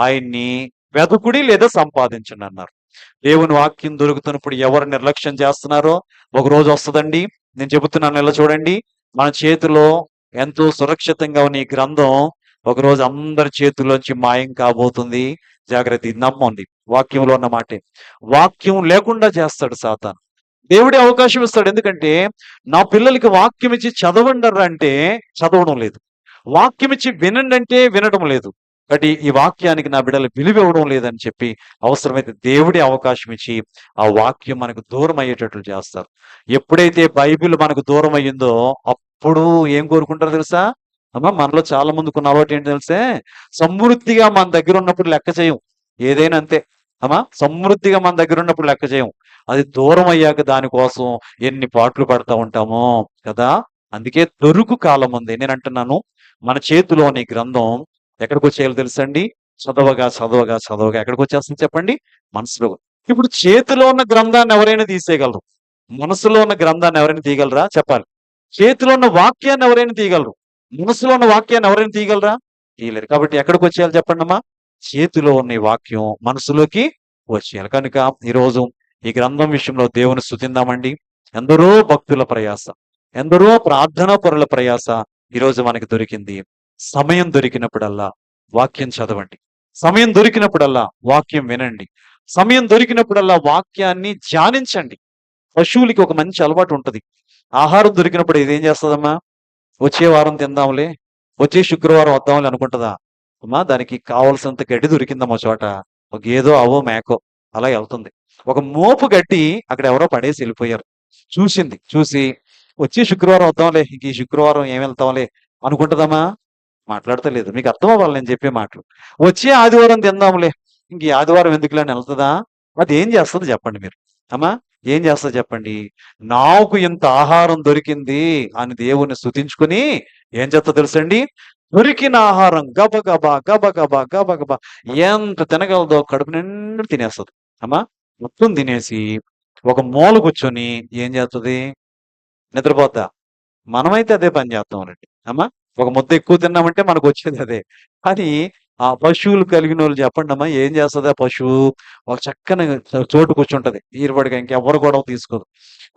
ఆయన్ని వెదకుడి లేదా సంపాదించండి అన్నారు. దేవుని వాక్యం దొరుకుతున్నప్పుడు ఎవరు నిర్లక్ష్యం చేస్తున్నారో ఒక రోజు వస్తుందండి. నేను చెబుతున్నాను, ఇలా చూడండి, మన చేతిలో ఎంతో సురక్షితంగా ఉన్న ఈ గ్రంథం ఒకరోజు అందరి చేతుల్లోంచి మాయం కాబోతుంది. జాగ్రత్త, ఇది నమ్మండి. వాక్యంలో ఉన్న మాటే. వాక్యం లేకుండా చేస్తాడు సాతాను. దేవుడే అవకాశం ఇస్తాడు. ఎందుకంటే నా పిల్లలకి వాక్యం ఇచ్చి చదవండి అంటే చదవడం లేదు, వాక్యం ఇచ్చి వినండి అంటే వినడం లేదు. కాబట్టి ఈ వాక్యానికి నా బిడ్డలు విలువ ఇవ్వడం లేదని చెప్పి అవసరమైతే దేవుడే అవకాశం ఇచ్చి ఆ వాక్యం మనకు దూరం అయ్యేటట్లు చేస్తారు. ఎప్పుడైతే బైబిల్ మనకు దూరం అయ్యిందో అప్పుడు ఏం కోరుకుంటారో తెలుసా? అమ్మా, మనలో చాలా మందికి ఉన్న అలవాటు ఏంటి తెలిసే? సమృద్ధిగా మన దగ్గర ఉన్నప్పుడు లెక్క చేయం. ఏదైనా అంతే అమ్మా, సమృద్ధిగా మన దగ్గర ఉన్నప్పుడు లెక్క చేయం. అది దూరం అయ్యాక దానికోసం ఎన్ని పాటలు పడతా ఉంటామో కదా. అందుకే దొరుకు కాలం ఉంది. నేను అంటున్నాను, మన చేతిలోని గ్రంథం ఎక్కడికి వచ్చేయాలో తెలుసండి? చదవగా చదవగా చదవగా ఎక్కడికి వచ్చేస్తుంది చెప్పండి? మనసులో. ఇప్పుడు చేతిలో ఉన్న గ్రంథాన్ని ఎవరైనా తీసేయగలరు, మనసులో ఉన్న గ్రంథాన్ని ఎవరైనా తీయగలరా? చెప్పాలి. చేతిలో ఉన్న వాక్యాన్ని ఎవరైనా తీయగలరు, మనసులో ఉన్న వాక్యాన్ని ఎవరైనా తీయగలరా? తీయలేరు. కాబట్టి ఎక్కడికి వచ్చేయాలి చెప్పండి అమ్మా? చేతిలో ఉన్న ఈ వాక్యం మనసులోకి వచ్చేయాలి. కనుక ఈరోజు ఈ గ్రంథం విషయంలో దేవుని స్తుతిందామండి. ఎందరో భక్తుల ప్రయాస, ఎందరో ప్రార్థనా పరుల ప్రయాస ఈరోజు మనకి దొరికింది. సమయం దొరికినప్పుడల్లా వాక్యం చదవండి, సమయం దొరికినప్పుడల్లా వాక్యం వినండి, సమయం దొరికినప్పుడల్లా వాక్యాన్ని ధ్యానించండి. పశువులకి ఒక మంచి అలవాటు ఉంటది. ఆహారం దొరికినప్పుడు ఇదేం చేస్తుందమ్మా? వచ్చే వారం తిందాంలే, వచ్చే శుక్రవారం వద్దాంలే అనుకుంటుందా? అమ్మా, దానికి కావలసినంత గడ్డి దొరికిందమ్మా చోట, ఒక గేదో అవో మేకో అలా వెళ్తుంది. ఒక మోపు గడ్డి అక్కడ ఎవరో పడేసి వెళ్ళిపోయారు. చూసింది, చూసి వచ్చే శుక్రవారం వద్దాంలే, ఇంక ఈ శుక్రవారం ఏం వెళ్తాంలే అనుకుంటుందమ్మా? మాట్లాడతలేదు. మీకు అర్థం అవ్వాలి నేను చెప్పే మాటలు. వచ్చే ఆదివారం తిందాంలే, ఇంక ఈ ఆదివారం ఎందుకులే అని వెళ్తుందా? అది ఏం చేస్తుంది చెప్పండి మీరు? అమ్మా, ఏం చేస్తుంది చెప్పండి? నాకు ఇంత ఆహారం దొరికింది అని దేవుని స్తుతించుకుని ఏం చేస్తా తెలుసండి? దొరికిన ఆహారం గబగబా గబగబా గబగబా ఎంత తినగలదో కడుపు నిండా తినేస్తుంది. అమ్మా, మొత్తం తినేసి ఒక మూల కూర్చొని ఏం చేస్తుంది? నిద్రపోతా. మనమైతే అదే పని చేస్తామండి. అమ్మా, ఒక ముద్ద ఎక్కువ తిన్నామంటే మనకు వచ్చేది అదే. కానీ ఆ పశువులు కలిగిన వాళ్ళు చెప్పండి అమ్మా, ఏం చేస్తుంది ఆ పశువు? ఒక చక్కని చోటు కూర్చుంటది, ఈరుపడిగా, ఇంకెవరు గొడవ తీసుకోదు.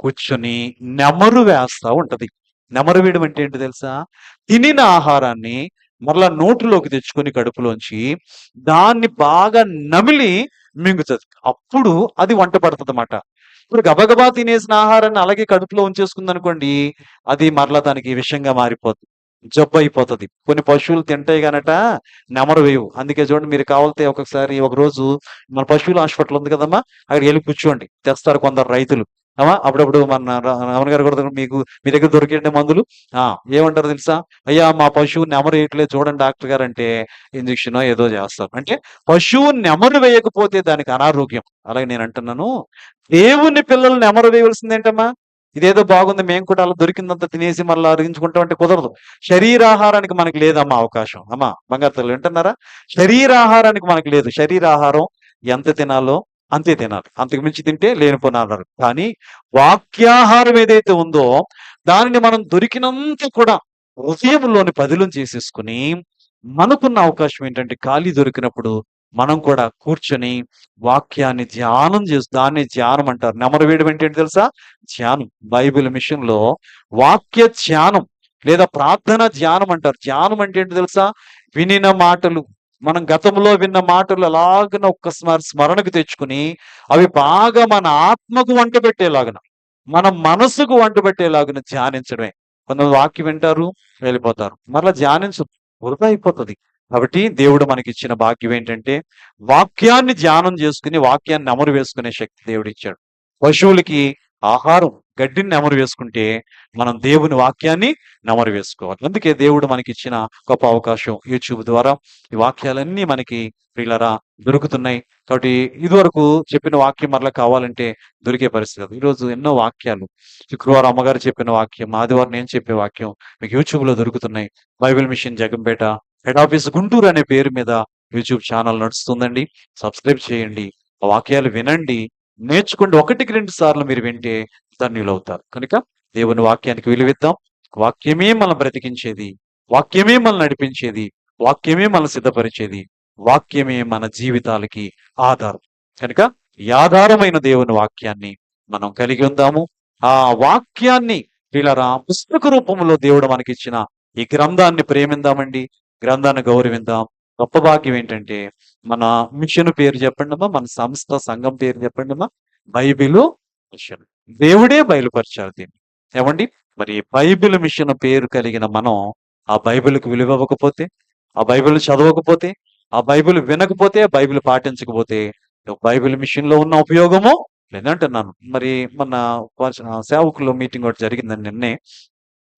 కూర్చొని నెమరు వేస్తా ఉంటది. నెమరు వేయడం అంటే ఏంటి తెలుసా? తినిన ఆహారాన్ని మరలా నోటిలోకి తెచ్చుకొని కడుపులోంచి దాన్ని బాగా నమిలి మింగుతుంది. అప్పుడు అది వంట పడుతుంది అన్నమాట. ఇప్పుడు గబగబా తినేసిన ఆహారాన్ని అలాగే కడుపులో ఉంచేసుకుంది అనుకోండి, అది మరలా దానికి విషంగా మారిపోతుంది, జబ్బు అయిపోతుంది. కొన్ని పశువులు తింటాయి గనట నెమరు వేయవు. అందుకే చూడండి, మీరు కావాలితే ఒక్కొక్కసారి ఒక రోజు మన పశువుల హాస్పిటల్ ఉంది కదమ్మా, అక్కడికి వెళ్ళి కూర్చోండి, తెస్తారు కొందరు రైతులు. అప్పుడప్పుడు మన రమణ గారు కూడా మీకు మీ దగ్గర దొరికే మందులు ఏమంటారు తెలుసా? అయ్యా, మా పశువు నెమరు వేయట్లేదు చూడండి డాక్టర్ గారు అంటే ఇంజక్షనో ఏదో చేస్తారు. అంటే పశువు నెమరు వేయకపోతే దానికి అనారోగ్యం. అలాగే నేను అంటున్నాను, దేవుని పిల్లలు నెమరు వేయవలసింది ఏంటమ్మా? ఇదేదో బాగుంది, మేము కూడా అలా దొరికిందంత తినేసి మళ్ళీ అరిగించుకుంటాం అంటే కుదరదు. శరీరాహారానికి మనకి లేదమ్మా అవకాశం. అమ్మా, బంగారు తల్లి వింటున్నారా? శరీరాహారానికి మనకి లేదు. శరీరాహారం ఎంత తినాలో అంతే తినాలి, అంతకు మించి తింటే లేనిపోయినారు. కానీ వాక్యాహారం ఏదైతే ఉందో దానిని మనం దొరికినంత కూడా హృదయంలోని పదిలం చేసేసుకుని, మనకున్న అవకాశం ఏంటంటే ఖాళీ దొరికినప్పుడు మనం కూడా కూర్చొని వాక్యాన్ని ధ్యానం చేస్తూ, దాన్ని ధ్యానం అంటారు. నెమరు వేయడం అంటే ఏంటి తెలుసా? ధ్యానం. బైబిల్ మిషన్ లో వాక్య ధ్యానం లేదా ప్రార్థన ధ్యానం అంటారు. ధ్యానం అంటే ఏంటి తెలుసా? వినిన మాటలు మనం గతంలో విన్న మాటలు అలాగన ఒక్కసారి స్మరణకు తెచ్చుకుని అవి బాగా మన ఆత్మకు వంట పెట్టేలాగున, మన మనసుకు వంట పెట్టేలాగున ధ్యానించడమే. కొంతమంది వాక్యం వింటారు, వెళ్ళిపోతారు, మరలా ధ్యానించు, వృధా అయిపోతుంది. కాబట్టి దేవుడు మనకిచ్చిన భాగ్యం ఏంటంటే వాక్యాన్ని ధ్యానం చేసుకుని వాక్యాన్ని అమరు వేసుకునే శక్తి దేవుడు ఇచ్చాడు. పశువులకి ఆహారం గడ్డిని నెమరు వేసుకుంటే మనం దేవుని వాక్యాన్ని నెమరు వేసుకోవాలి. అందుకే దేవుడు మనకి ఇచ్చిన గొప్ప అవకాశం యూట్యూబ్ ద్వారా ఈ వాక్యాలన్నీ మనకి ప్రియులరా దొరుకుతున్నాయి. కాబట్టి ఇదివరకు చెప్పిన వాక్యం మరలా కావాలంటే దొరికే పరిస్థితి కాదు. ఈరోజు ఎన్నో వాక్యాలు, శుక్రవారం అమ్మగారు చెప్పిన వాక్యం, ఆదివారం నేను చెప్పే వాక్యం మీకు యూట్యూబ్ లో దొరుకుతున్నాయి. Bible mission Jaggampeta head office Guntur అనే పేరు మీద యూట్యూబ్ ఛానల్ నడుస్తుందండి. సబ్స్క్రైబ్ చేయండి, ఆ వాక్యాలు వినండి, నేర్చుకోండి. 1-2 సార్లు మీరు వింటే ధన్యులవుతారు. కనుక దేవుని వాక్యానికి విలువిద్దాం. వాక్యమే మనం బ్రతికించేది, వాక్యమే మనం నడిపించేది, వాక్యమే మనం సిద్ధపరిచేది, వాక్యమే మన జీవితాలకి ఆధారం. కనుక ఈ ఆధారమైన దేవుని వాక్యాన్ని మనం కలిగి ఉందాము. ఆ వాక్యాన్ని వీళ్ళరా పుస్తక రూపంలో దేవుడు మనకిచ్చిన ఈ గ్రంథాన్ని ప్రేమిందామండి, గ్రంథాన్ని గౌరవిందాం. గొప్ప భాగ్యం ఏంటంటే మన మిషన్ పేరు చెప్పండి అమ్మా, మన సంస్థ సంఘం పేరు చెప్పండి అమ్మా, బైబిలు మిషన్. దేవుడే బయలుపరిచారు దీన్ని. ఏమండి, మరి బైబిల్ మిషన్ పేరు కలిగిన మనం ఆ బైబిల్కి విలువ ఇవ్వకపోతే, ఆ బైబిల్ చదవకపోతే, ఆ బైబిల్ వినకపోతే, బైబిల్ పాటించకపోతే బైబిల్ మిషన్ లో ఉన్న ఉపయోగము లేదంటున్నాను. మరి మన సేవకుల్లో మీటింగ్ ఒకటి జరిగిందండి నిన్నే.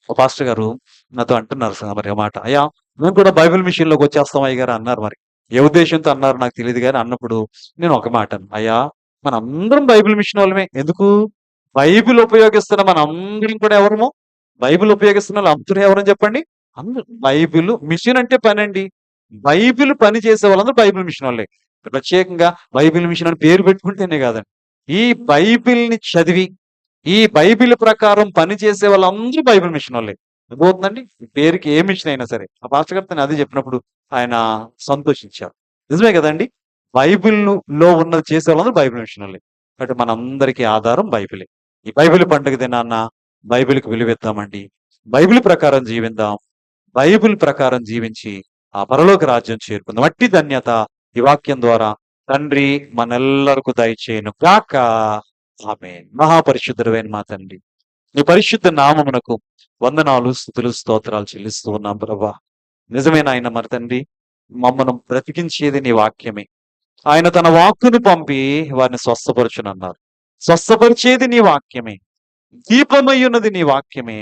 ఒక పాస్టర్ గారు నాతో అంటున్నారు మరి ఆ మాట, అయ్యా మేము కూడా బైబిల్ మిషన్ లోకి వచ్చేస్తాం అయ్య గారు అన్నారు. మరి ఏ ఉద్దేశంతో అన్నారు నాకు తెలియదు కానీ అన్నప్పుడు నేను ఒక మాట అయ్యా మన అందరం బైబిల్ మిషన్ వాళ్ళమే. ఎందుకు? బైబిల్ ఉపయోగిస్తున్న మన అందరం కూడా ఎవరము? బైబిల్ ఉపయోగిస్తున్న వాళ్ళు అందరూ ఎవరని చెప్పండి? అందరూ. బైబిల్ మిషన్ అంటే పని అండి. బైబిల్ పని చేసే వాళ్ళందరూ బైబిల్ మిషన్ వాళ్ళే. ప్రత్యేకంగా బైబిల్ మిషన్ అని పేరు పెట్టుకుంటేనే కాదండి, ఈ బైబిల్ని చదివి ఈ బైబిల్ ప్రకారం పని చేసే వాళ్ళందరూ బైబిల్ మిషన్ వాళ్ళే. అర్థమవుతుందండి? ఈ పేరుకి ఏ మిషన్ అయినా సరే. ఆ పాస్టర్ గారితో నేను అదే చెప్పినప్పుడు ఆయన సంతోషించారు. నిజమే కదండి, బైబిల్ లో ఉన్నది చేసే వాళ్ళందరూ బైబిల్ మిషన్ వాళ్ళే. కాబట్టి మనందరికీ ఆధారం బైబిలే. ఈ బైబిల్ పండుగ దినాన్న బైబిల్కి విలువిద్దామండి, బైబిల్ ప్రకారం జీవిద్దాం, బైబిల్ ప్రకారం జీవించి ఆ పరలోక రాజ్యం చేరుకుందాం. అట్టి ధన్యత ఈ వాక్యం ద్వారా తండ్రి మనెల్లరకు దయచేయను గాక. ఆమేన్. మహాపరిశుద్ధుడైన మా తండ్రి, నీ పరిశుద్ధ నామమునకు వందనాలు, స్తుతులు, స్తోత్రాలు చెల్లిస్తూ ఉన్నాం ప్రభా. నిజమైన ఆయన మరి తండ్రి, మమ్మను బ్రతికించేది నీ వాక్యమే. ఆయన తన వాక్కును పంపి వారిని స్వస్థపరచునన్నారు. స్వస్థపరిచేది నీ వాక్యమే, దీపమై ఉన్నది నీ వాక్యమే.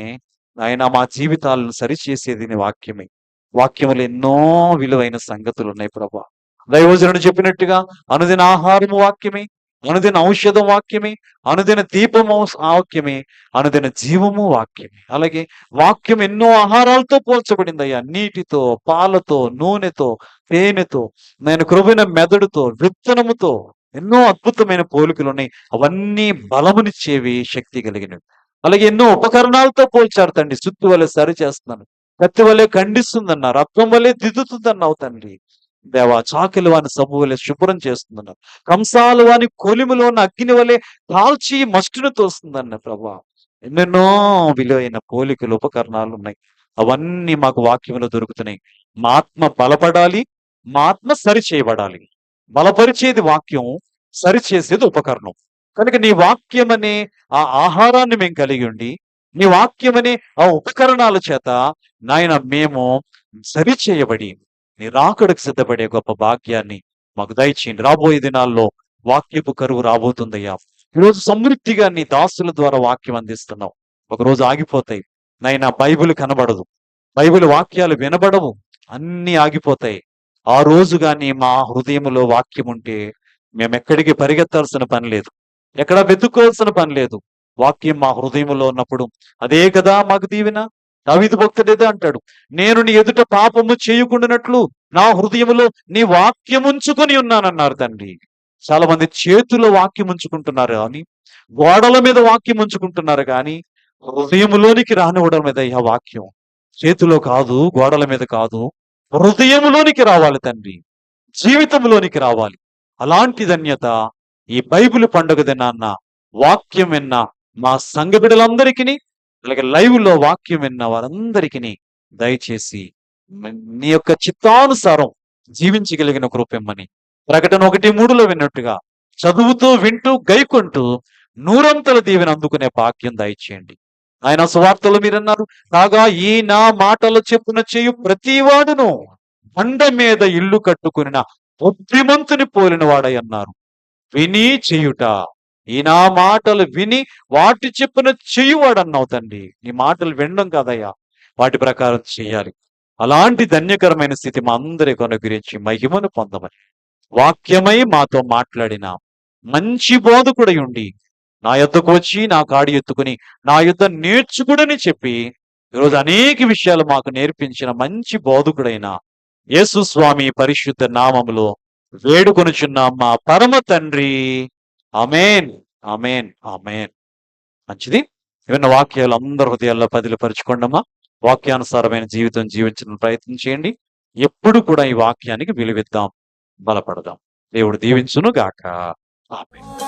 ఆయన మా జీవితాలను సరిచేసేది నీ వాక్యమే. వాక్యములు ఎన్నో విలువైన సంగతులు ఉన్నాయి ప్రభా. దైవజనుడు చెప్పినట్టుగా అనుదిన ఆహారము వాక్యమే, అనుదిన ఔషధం వాక్యమే, అనుదిన దీపము వాక్యమే, అనుదిన జీవము వాక్యమే. అలాగే వాక్యం ఎన్నో ఆహారాలతో పోల్చబడింది అయ్యా. నీటితో, పాలతో, నూనెతో, తేనెతో, నేను క్రొవ్విన మెదడుతో, విత్తనముతో ఎన్నో అద్భుతమైన పోలికలు ఉన్నాయి. అవన్నీ బలమునిచ్చేవి, శక్తి కలిగినవి. అలాగే ఎన్నో ఉపకరణాలతో పోల్చారు తండ్రి. సుత్తు వలె సరి చేస్తున్నాను, కత్తి వలె ఖండిస్తుందన్నారు, రక్తం వలె దిద్దుతుందన్నావు తండ్రి. దేవా, చాకిలి వాని సబ్బు వలె శుభ్రం చేస్తుందన్నారు, కంసాలు వాని కొలిములో ఉన్న అగ్ని వలె కాల్చి మస్టును తోస్తుందన్న ప్రభా. ఎన్నెన్నో విలువైన పోలికలు, ఉపకరణాలు ఉన్నాయి. అవన్నీ మాకు వాక్యంలో దొరుకుతున్నాయి. మా ఆత్మ బలపడాలి, మా ఆత్మ సరి చేయబడాలి. బలపరిచేది వాక్యం, సరిచేసేది ఉపకరణం. కనుక నీ వాక్యం అనే ఆ ఆహారాన్ని మేము కలిగి ఉండి, నీ వాక్యం అనే ఆ ఉపకరణాల చేత నాయన మేము సరిచేయబడి నీ రాకడకు సిద్ధపడే గొప్ప భాగ్యాన్ని మాకు దయచేయండి. రాబోయే దినాల్లో వాక్యపు కరువు రాబోతుందయ్యా. ఈరోజు సమృద్ధిగా నీ దాసుల ద్వారా వాక్యం అందిస్తున్నావు, ఒకరోజు ఆగిపోతాయి నాయన. బైబిల్ కనబడదు, బైబిల్ వాక్యాలు వినబడవు, అన్ని ఆగిపోతాయి. ఆ రోజు గాని మా హృదయంలో వాక్యం ఉంటే మేము ఎక్కడికి పరిగెత్తాల్సిన పని లేదు, ఎక్కడా వెతుక్కోవాల్సిన పని లేదు. వాక్యం మా హృదయంలో ఉన్నప్పుడు అదే కదా మాకు దీవెన. దావీదు భక్తుడేదే అంటాడు, నేను నీ ఎదుట పాపము చేయకుండానట్లు నా హృదయములో నీ వాక్యం ఉంచుకొని ఉన్నానన్నారు తండ్రి. చాలా మంది చేతిలో వాక్యం ఉంచుకుంటున్నారు కానీ, గోడల మీద వాక్యం ఉంచుకుంటున్నారు కానీ హృదయములోనికి రానివ్వడం మీద ఈ వాక్యం. చేతిలో కాదు, గోడల మీద కాదు, హృదయములోనికి రావాలి తండ్రి, జీవితంలోనికి రావాలి. అలాంటి ధన్యత ఈ బైబిల్ పండుగ దినాన్న వాక్యం విన్న మా సంఘ బిడ్డలందరికీ, అలాగే లైవ్ లో వాక్యం విన్న వారందరికీ దయచేసి నీ యొక్క చిత్తానుసారం జీవించగలిగిన కృపెమ్మని. ప్రకటన 1:3లో విన్నట్టుగా చదువుతూ వింటూ గైకొంటూ నూరంతల దీవెన అందుకునే భాగ్యం దయచేయండి. ఆయన సువార్తలు మీరన్నారు, కాగా ఈ నా మాటలు చెప్పున చేయు ప్రతివాడును బండ మీద ఇల్లు కట్టుకుని బుద్ధిమంతుని పోలిన వాడై అన్నారు. విని చేయుట, ఈ నా మాటలు విని వాటి చెప్పున చేయువాడన్నావు తండ్రి. నీ మాటలు వినడం కాదయ్యా, వాటి ప్రకారం చేయాలి. అలాంటి ధన్యకరమైన స్థితి మా అందరికి అనుగ్రహించి మహిమను పొందమని, వాక్యమై మాతో మాట్లాడిన మంచి బోధకుడై ఉండి నా యొద్దకు వచ్చి నా కాడి ఎత్తుకుని నా యొద్ద నేర్చుకుడని చెప్పి ఈరోజు అనేక విషయాలు మాకు నేర్పించిన మంచి బోధకుడైన యేసు స్వామి పరిశుద్ధ నామములో వేడుకొనుచున్నాం మా పరమ తండ్రి. ఆమేన్, ఆమేన్, ఆమేన్. మంచిది. విన్న వాక్యాలు అందరి హృదయాల్లో పదిలపరుచుకోండమ్మా. వాక్యానుసారమైన జీవితం జీవించడానికి ప్రయత్నం చేయండి. ఎప్పుడు కూడా ఈ వాక్యానికి విలువిద్దాం, బలపడదాం. దేవుడు దీవించును గాక. ఆమేన్.